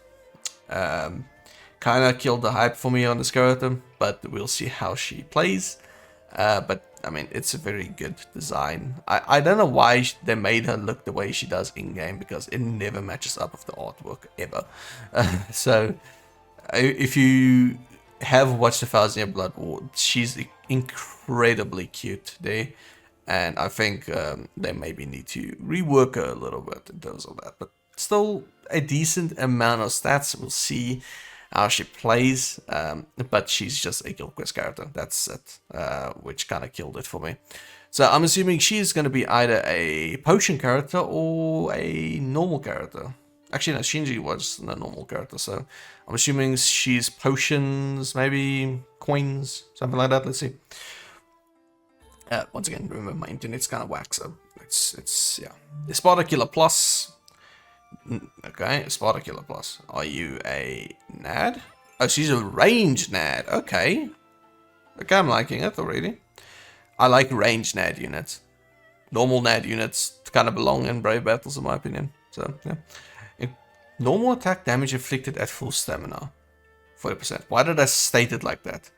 Speaker 1: Kinda killed the hype for me on this character, but we'll see how she plays. But I mean, it's a very good design. I don't know why they made her look the way she does in-game, because it never matches up with the artwork, ever. So, if you have watched the 1000 Year Blood War, she's incredibly cute there, and I think they maybe need to rework her a little bit in terms of that, but still a decent amount of stats. We'll see how she plays, but she's just a Guild Quest character, that's it, which kind of killed it for me. So I'm assuming she's going to be either a potion character or a normal character. Actually, no, Shinji was the normal character, so I'm assuming she's potions, maybe coins, something like that. Let's see. Once again, remember my internet's kind of whack, so it's yeah. Sparta Killer Plus. Okay, Sparta Killer Plus. Are you a NAD? Oh, she's a ranged NAD. Okay. Okay, I'm liking it already. I like ranged NAD units. Normal NAD units kind of belong in Brave Battles, in my opinion. So, yeah. Normal attack damage inflicted at full stamina. 40%. Why did I state it like that?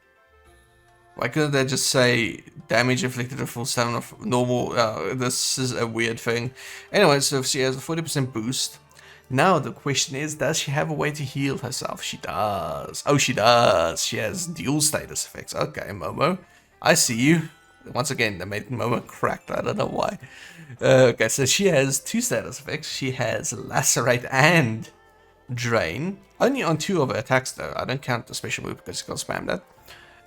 Speaker 1: Why couldn't they just say damage inflicted at full stamina normal? This is a weird thing. Anyway, so she has a 40% boost. Now the question is, does she have a way to heal herself? She does. Oh, she does. She has dual status effects. Okay, Momo. I see you. Once again, they made Momo cracked. I don't know why. Okay, so she has 2 status effects. She has Lacerate and Drain. Only on 2 of her attacks, though. I don't count the special move because you can spam that.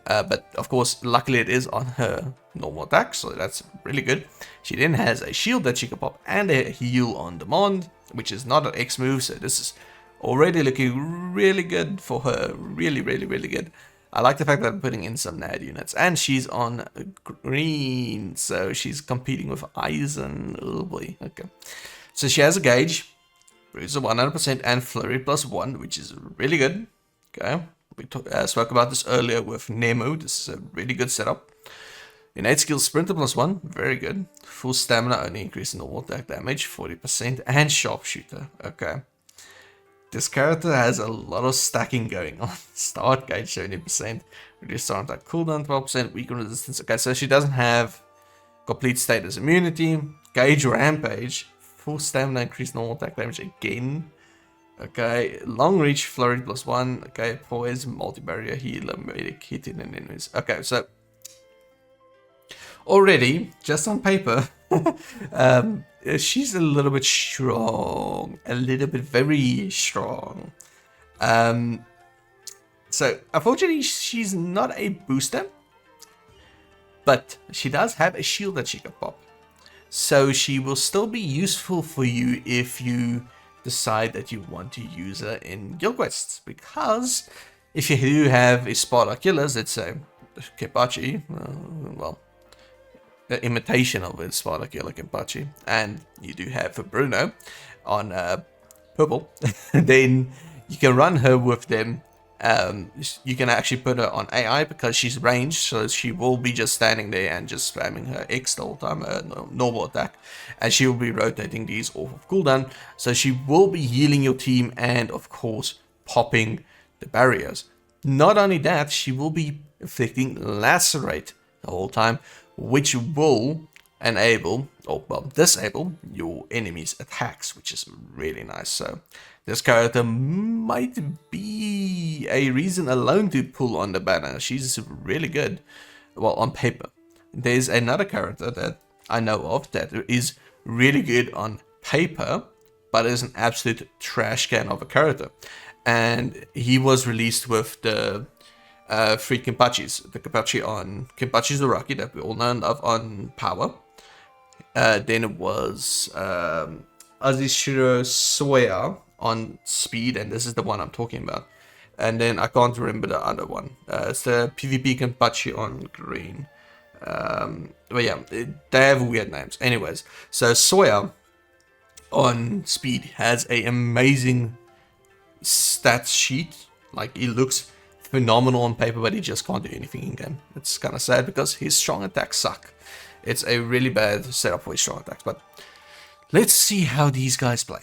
Speaker 1: But of course, luckily it is on her normal attack, so that's really good. She then has a shield that she can pop and a heal on demand, which is not an X move, so this is already looking really good for her. Really, really, really good. I like the fact that I'm putting in some NAD units. And she's on green, so she's competing with Eisen. Oh boy, okay. So she has a gauge, Bruiser 100% and Flurry +1, which is really good. Okay, we spoke about this earlier with Nemo. This is a really good setup. Innate skill Sprinter +1, very good. Full stamina, only increase in normal attack damage, 40%, and Sharpshooter. Okay. This character has a lot of stacking going on. Start gauge 70%, reduce start attack cooldown 12%, weaken resistance. Okay, so she doesn't have complete status immunity, gauge rampage, full stamina, increased normal attack damage again. Okay, long reach, flurry +1. Okay, poise, multi barrier, healer, medic, hitting and enemies. Okay, so already just on paper, she's a little bit strong, very strong. So unfortunately, she's not a booster, but she does have a shield that she can pop. So she will still be useful for you if you decide that you want to use her in guild quests, because if you do have a Sparta killers, let's say Kenpachi, well, the imitation of a Sparta killer Kenpachi, and you do have a Bruno on purple, then you can run her with them. You can actually put her on AI because she's ranged, so she will be just standing there and just spamming her X the whole time, her normal attack, and she will be rotating these off of cooldown, so she will be healing your team and of course popping the barriers. Not only that, she will be inflicting lacerate the whole time, which will enable, or well, disable your enemy's attacks, which is really nice. So this character might be a reason alone to pull on the banner. She's really good, well, on paper. There's another character that I know of that is really good on paper, but is an absolute trash can of a character. And he was released with the free Kenpachis. The Kenpachi on Kenpachi Zoraki that we all know and love on Power. Then it was Azishiro Soya on Speed, and this is the one I'm talking about. And then I can't remember the other one. It's the PvP Kenpachi on Green. But yeah, they have weird names. Anyways, so Soya on Speed has a amazing stats sheet. Like, he looks phenomenal on paper, but he just can't do anything in game. It's kind of sad because his strong attacks suck. It's a really bad setup for his strong attacks, but let's see how these guys play.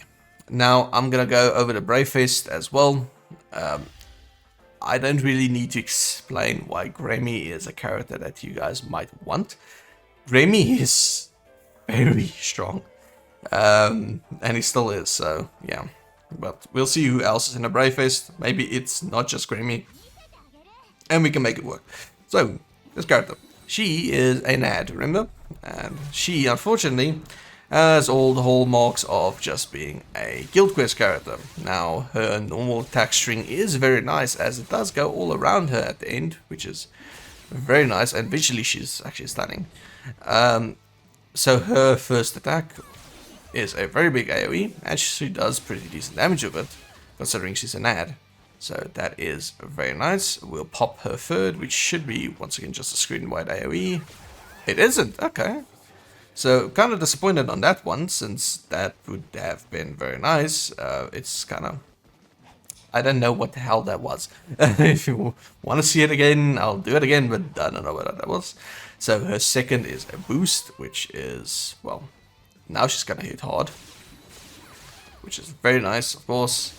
Speaker 1: Now, I'm gonna go over the Brave Fist as well. I don't really need to explain why Grammy is a character that you guys might want. Grammy is very strong, and he still is, so yeah. But we'll see who else is in the Brave Fist. Maybe it's not just Grammy, and we can make it work. So, this character, she is a NAD, remember? And she, unfortunately, has all the hallmarks of just being a guild quest character. Now, her normal attack string is very nice, as it does go all around her at the end, which is very nice, and visually she's actually stunning. So her first attack is a very big AoE, and she does pretty decent damage with it, considering she's an ad. So that is very nice. We'll pop her third, which should be, once again, just a screen-wide AoE. It isn't, okay. So, kind of disappointed on that one, since that would have been very nice. It's kind of... I don't know what the hell that was. If you want to see it again, I'll do it again, but I don't know what that was. So, her second is a boost, which is, well, now she's gonna hit hard. Which is very nice, of course.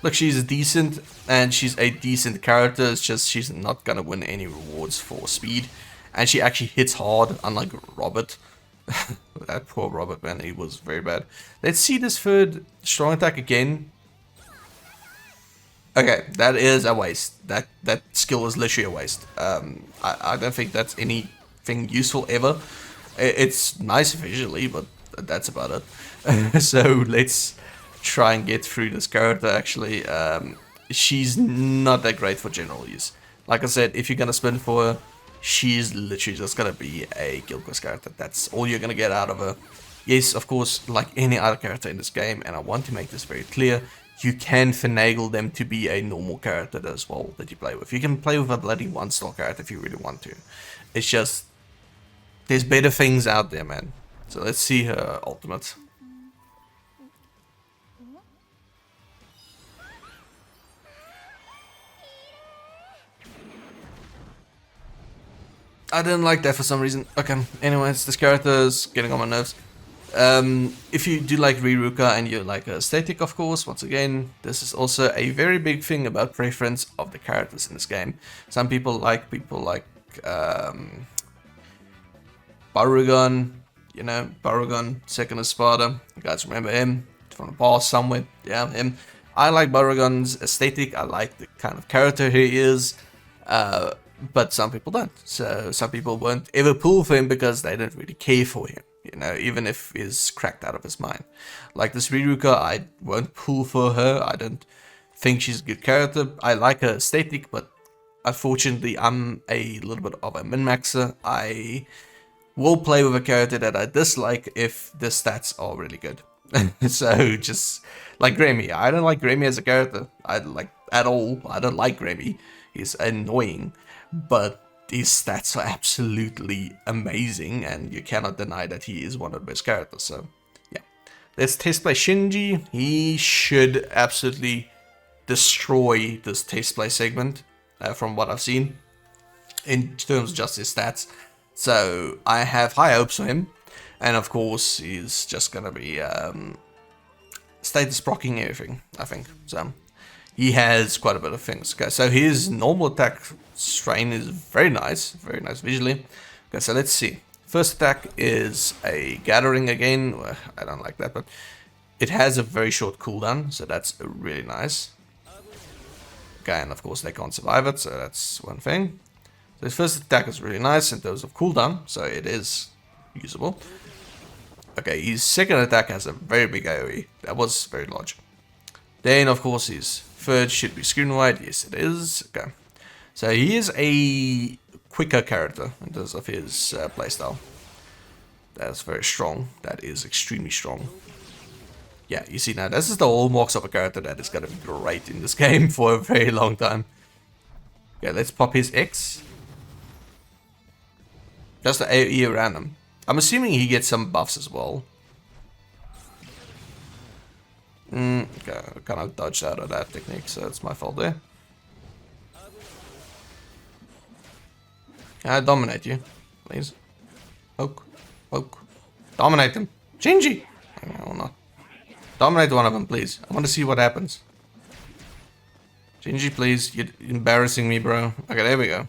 Speaker 1: Look, she's decent, and she's a decent character. It's just she's not gonna win any rewards for speed. And she actually hits hard, unlike Robert. That poor Robert, man, he was very bad. Let's see this third strong attack again. Okay, that is a waste. That skill is literally a waste. I don't think that's anything useful ever. It's nice visually, but that's about it. So let's try and get through this character, actually. She's not that great for general use. Like I said, if you're gonna spin for her, she's literally just gonna be a Guild Quest character. That's all you're gonna get out of her. Yes, of course, like any other character in this game, and I want to make this very clear, you can finagle them to be a normal character as well that you play with. You can play with a bloody 1-star character if you really want to. It's just, there's better things out there, man. So let's see her ultimate. I didn't like that for some reason. Okay, anyways, this character is getting on my nerves. If you do like Riruka and you like aesthetic, of course, once again, this is also a very big thing about preference of the characters in this game. Some people like Barugan, you know, Barugan, second Espada. You guys remember him from the past somewhere? Yeah, him. I like Barugan's aesthetic. I like the kind of character he is. But some people don't. So some people won't ever pull for him because they don't really care for him. You know, even if he's cracked out of his mind. Like this Riruka, I won't pull for her. I don't think she's a good character. I like her aesthetic, but unfortunately I'm a little bit of a min-maxer. I will play with a character that I dislike if the stats are really good. So just like Grammy. I don't like Grammy as a character. I like at all. I don't like Grammy. He's annoying. But these stats are absolutely amazing, and you cannot deny that he is one of the best characters. So, yeah. Let's test play Shinji. He should absolutely destroy this test play segment, from what I've seen, in terms of just his stats. So, I have high hopes for him. And of course, he's just going to be status procking everything, I think. So, he has quite a bit of things. Okay, so his normal attack strain is very nice visually. Okay, so let's see. First attack is a gathering again. Well, I don't like that, but it has a very short cooldown, so that's really nice. Okay, and of course they can't survive it, so that's one thing. So his first attack is really nice in terms of cooldown, so it is usable. Okay, his second attack has a very big AoE. That was very large. Then, of course, his third should be screen wide. Yes, it is. Okay. So he is a quicker character in terms of his playstyle. That's very strong. That is extremely strong. Yeah, you see now, this is the hallmarks of a character that is going to be great in this game for a very long time. Okay, let's pop his X. Just the AoE around him. I'm assuming he gets some buffs as well. Okay, I kind of dodged out of that technique, so it's my fault there. Can I dominate you, please? Poke, poke. Dominate them. Shinji! I will not. Dominate one of them, please. I want to see what happens. Shinji, please. You're embarrassing me, bro. Okay, there we go.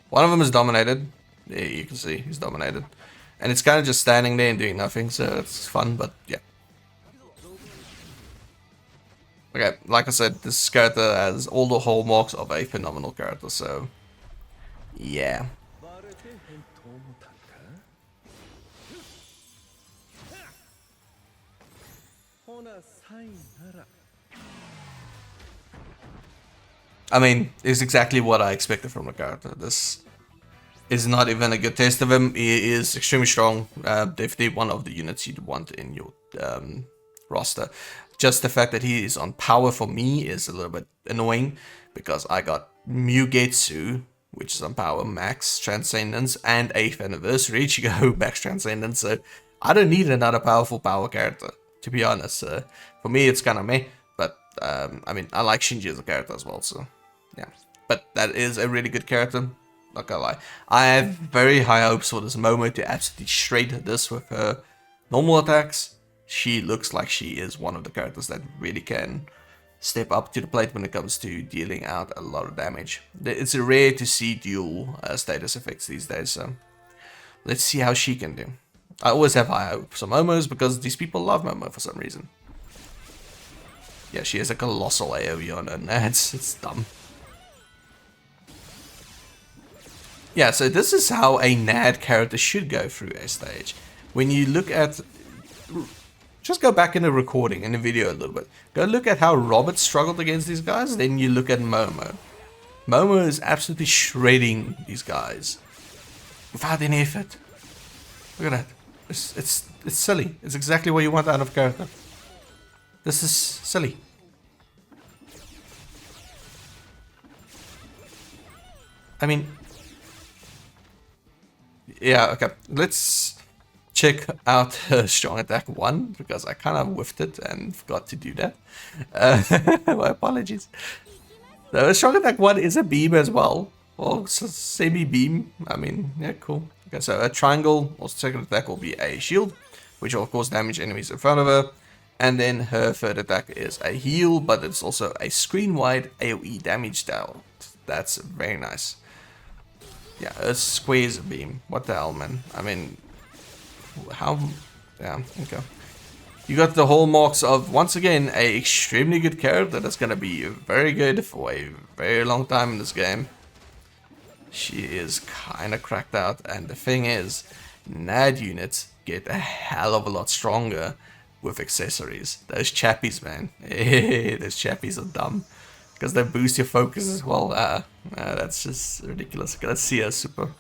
Speaker 1: One of them is dominated. There you can see he's dominated. And it's kind of just standing there and doing nothing, so it's fun, but yeah. Okay, like I said, this character has all the hallmarks of a phenomenal character, so yeah. I mean, it's exactly what I expected from the character. This is not even a good test of him. He is extremely strong. Definitely one of the units you'd want in your roster. Just the fact that he is on power for me is a little bit annoying, because I got Mugetsu, which is on power, max transcendence, and 8th anniversary Ichigo max transcendence, so I don't need another powerful power character, to be honest. For me it's kind of meh, but I mean, I like Shinji as a character as well, so yeah. But that is a really good character, not gonna lie. I have very high hopes for this Momo to absolutely shred this with her normal attacks. She looks like she is one of the characters that really can step up to the plate when it comes to dealing out a lot of damage. It's rare to see dual status effects these days, so let's see how she can do. I always have high hopes for Momos because these people love Momo for some reason. Yeah, she has a colossal AoE on her, and it's dumb. Yeah, so this is how a NAD character should go through a stage. When you look at... Just go back in the recording, in the video a little bit. Go look at how Robert struggled against these guys, then you look at Momo. Momo is absolutely shredding these guys without any effort. Look at that. It's silly. It's exactly what you want out of character. This is silly. I mean, yeah, okay. Let's check out Strong Attack 1, because I kind of whiffed it and forgot to do that. My apologies. So Strong Attack 1 is a beam as well. Or semi-beam. I mean, yeah, cool. Okay, so a triangle, or second attack will be a shield, which will of course damage enemies in front of her. And then her third attack is a heal, but it's also a screen-wide AoE damage style. That's very nice. Yeah, a squeeze beam. What the hell, man? I mean, how? Yeah, okay. You got the hallmarks of, once again, a extremely good character that's gonna be very good for a very long time in this game. She is kinda cracked out, and the thing is, NAD units get a hell of a lot stronger with accessories. Those chappies, man. Those chappies are dumb. Because they boost your focus as well. That's just ridiculous. Okay, let's see her super.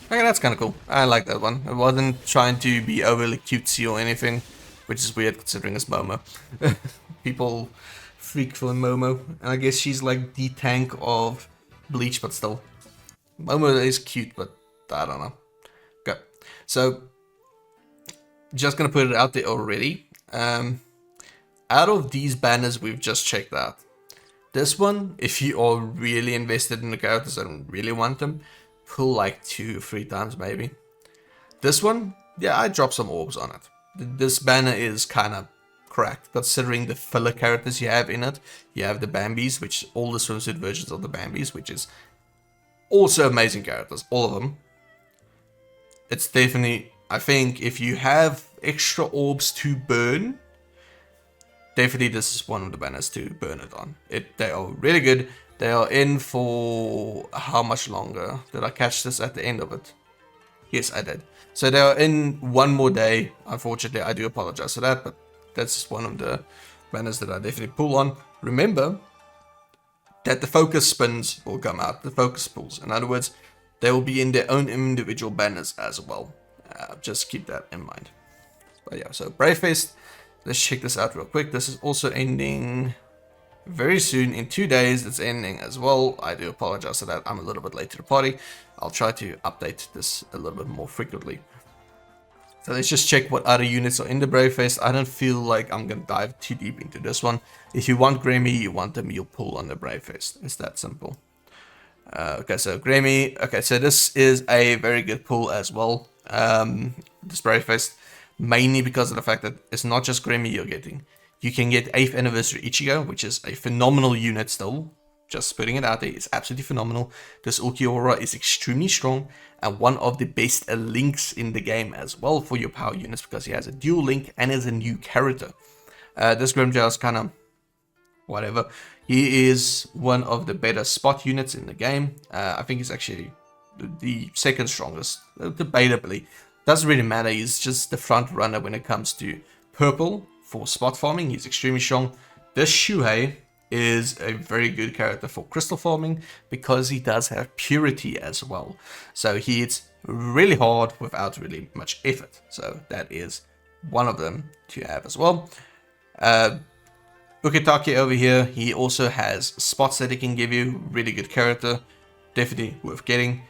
Speaker 1: Okay, that's kind of cool. I like that one. It wasn't trying to be overly cutesy or anything, which is weird considering it's Momo. People freak for Momo, and I guess she's like the tank of Bleach, but still. Momo is cute, but I don't know. Okay, so just gonna put it out there already. Out of these banners we've just checked out, this one, if you are really invested in the characters and really want them, pull like 2 or 3 times maybe. This one, yeah, I drop some orbs on it. This banner is kind of cracked considering the filler characters you have in it. You have the Bambis, which all the swimsuit versions of the Bambis, which is also amazing characters, all of them. It's definitely, I think, if you have extra orbs to burn, definitely this is one of the banners to burn it on. They are really good. They are in for how much longer? Did I catch this at the end of it? Yes, I did. So they are in one more day. Unfortunately, I do apologize for that, but that's one of the banners that I definitely pull on. Remember that the focus spins will come out, the focus pulls. In other words, they will be in their own individual banners as well. Just keep that in mind. But yeah, so Bravefest, let's check this out real quick. This is also ending very soon. In 2 days, it's ending as well. I do apologize for that. I'm a little bit late to the party. I'll try to update this a little bit more frequently. So let's just check what other units are in the Bravefest. I don't feel like I'm going to dive too deep into this one. If you want Grammy, you want them, you'll pull on the Bravefest. It's that simple. Okay, so Grammy. Okay, so this is a very good pull as well. This Bravefest, mainly because of the fact that it's not just Grammy you're getting. You can get 8th Anniversary Ichigo, which is a phenomenal unit still. Just putting it out there, it's absolutely phenomenal. This Ulquiorra is extremely strong and one of the best links in the game as well for your power units because he has a dual link and is a new character. This Grimjar is kind of whatever. He is one of the better spot units in the game. I think he's actually the second strongest, debatably. Doesn't really matter, he's just the front runner when it comes to purple for spot farming. He's extremely strong. This Shuhei is a very good character for crystal farming because he does have purity as well. So he hits really hard without really much effort. So that is one of them to have as well. Ukitake over here, he also has spots that he can give you. Really good character. Definitely worth getting.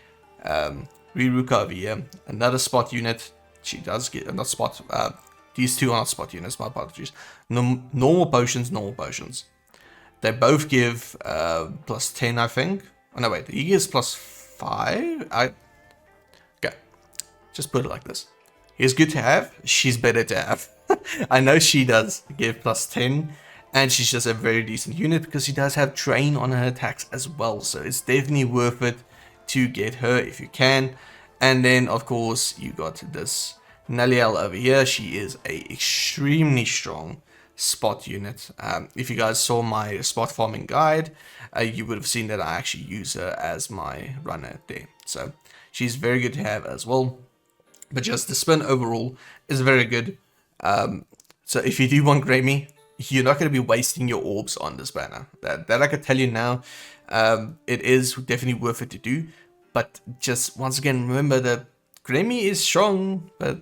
Speaker 1: Riruka over here, another spot unit. She does get, not spot, these two are not spot units, my apologies. Normal potions, normal potions. They both give plus 10, I think. Oh, no, wait, he gives plus 5? Okay, just put it like this. He's good to have, she's better to have. I know she does give plus 10, and she's just a very decent unit because she does have drain on her attacks as well. So it's definitely worth it to get her if you can. And then, of course, you got this Naliel over here. She is a extremely strong spot unit. If you guys saw my spot farming guide, you would have seen that I actually use her as my runner there. So she's very good to have as well. But just the spin overall is very good. So if you do want Grammy, you're not going to be wasting your orbs on this banner. That I can tell you now. It is definitely worth it to do. But just once again, remember that Grammy is strong, but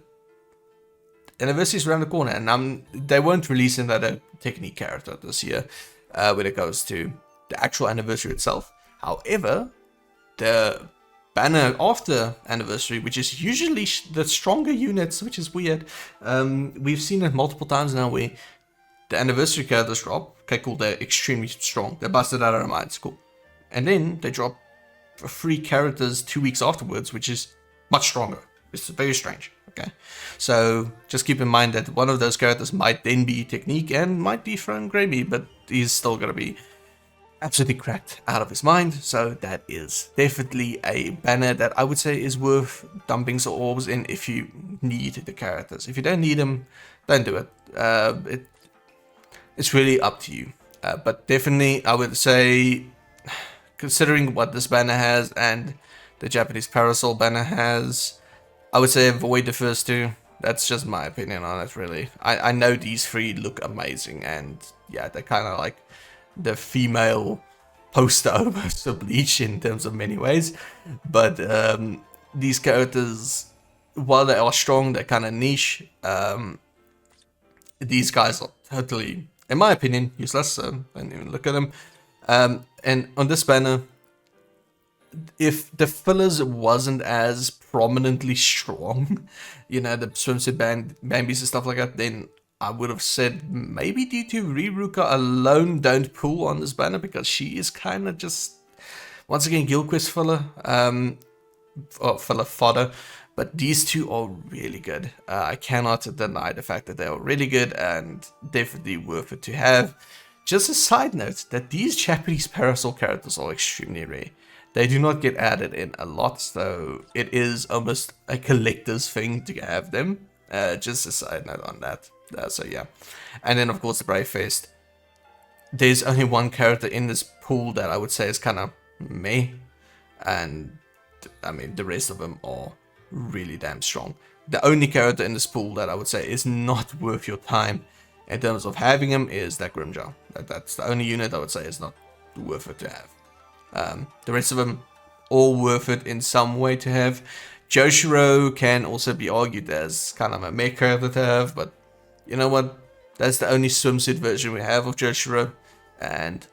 Speaker 1: anniversary is around the corner, and they won't release another technique character this year when it goes to the actual anniversary itself. However, the banner after anniversary, which is usually the stronger units, which is weird, we've seen it multiple times now where the anniversary characters drop. Okay, cool, they're extremely strong. They're busted out of their minds, cool. And then they drop free characters 2 weeks afterwards, which is much stronger. It's very strange. Okay, so just keep in mind that one of those characters might then be technique and might dethrone Grammy, but he's still gonna be absolutely cracked out of his mind. So that is definitely a banner that I would say is worth dumping some orbs in if you need the characters. If you don't need them, don't do it. It's really up to you. But definitely, I would say, considering what this banner has and the Japanese Parasol banner has, I would say avoid the first two. That's just my opinion on it, really. I know these three look amazing, and yeah, they're kind of like the female poster almost of Bleach in terms of many ways. But these characters, while they are strong, they're kind of niche. These guys are totally, in my opinion, useless, so don't even look at them. And on this banner, if the fillers wasn't as prominently strong, you know, the swimsuit Bambies and stuff like that, then I would have said maybe due to Riruka alone, don't pull on this banner, because she is kind of just, once again, Gilquist filler, or filler fodder. But these two are really good. I cannot deny the fact that they are really good and definitely worth it to have. Just a side note that these Japanese Parasol characters are extremely rare. They do not get added in a lot, so it is almost a collector's thing to have them. Just a side note on that. So yeah. And then of course the Brave Fist. There's only one character in this pool that I would say is kind of meh. And I mean the rest of them are really damn strong. The only character in this pool that I would say is not worth your time in terms of having him is that Grimjaw. That's the only unit I would say is not worth it to have. The rest of them, all worth it in some way to have. Joshiro can also be argued as kind of a meh character to have, but you know what? That's the only swimsuit version we have of Joshiro, and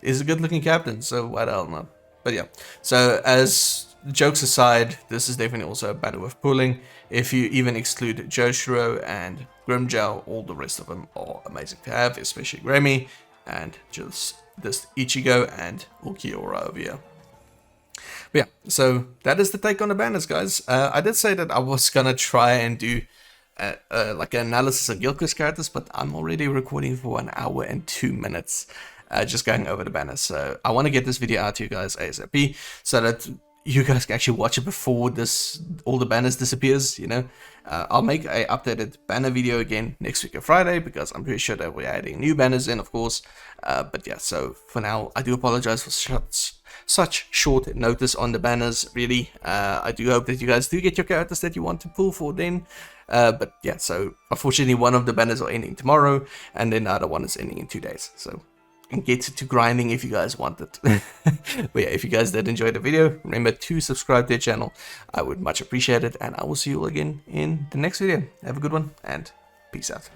Speaker 1: is a good looking captain, so why the hell not? But yeah, so as jokes aside, this is definitely also a banner worth pulling. If you even exclude Joshiro and Grimjaw, all the rest of them are amazing to have, especially Grammy, and just this Ichigo and Ulquiorra over here. But yeah, so that is the take on the banners, guys. I did say that I was gonna try and do like an analysis of Gilquist characters, but I'm already recording for 1 hour and 2 minutes, just going over the banners. So I want to get this video out to you guys ASAP, so that you guys can actually watch it before all the banners disappears, you know. I'll make a updated banner video again next week on Friday, because I'm pretty sure that we're adding new banners in, of course. But yeah, so for now, I do apologize for such short notice on the banners, really. I do hope that you guys do get your characters that you want to pull for then. But yeah, so unfortunately one of the banners are ending tomorrow, and then the other one is ending in 2 days. So get to grinding if you guys want it. But yeah, if you guys did enjoy the video, remember to subscribe to the channel. I would much appreciate it, and I will see you all again in the next video. Have a good one, and peace out.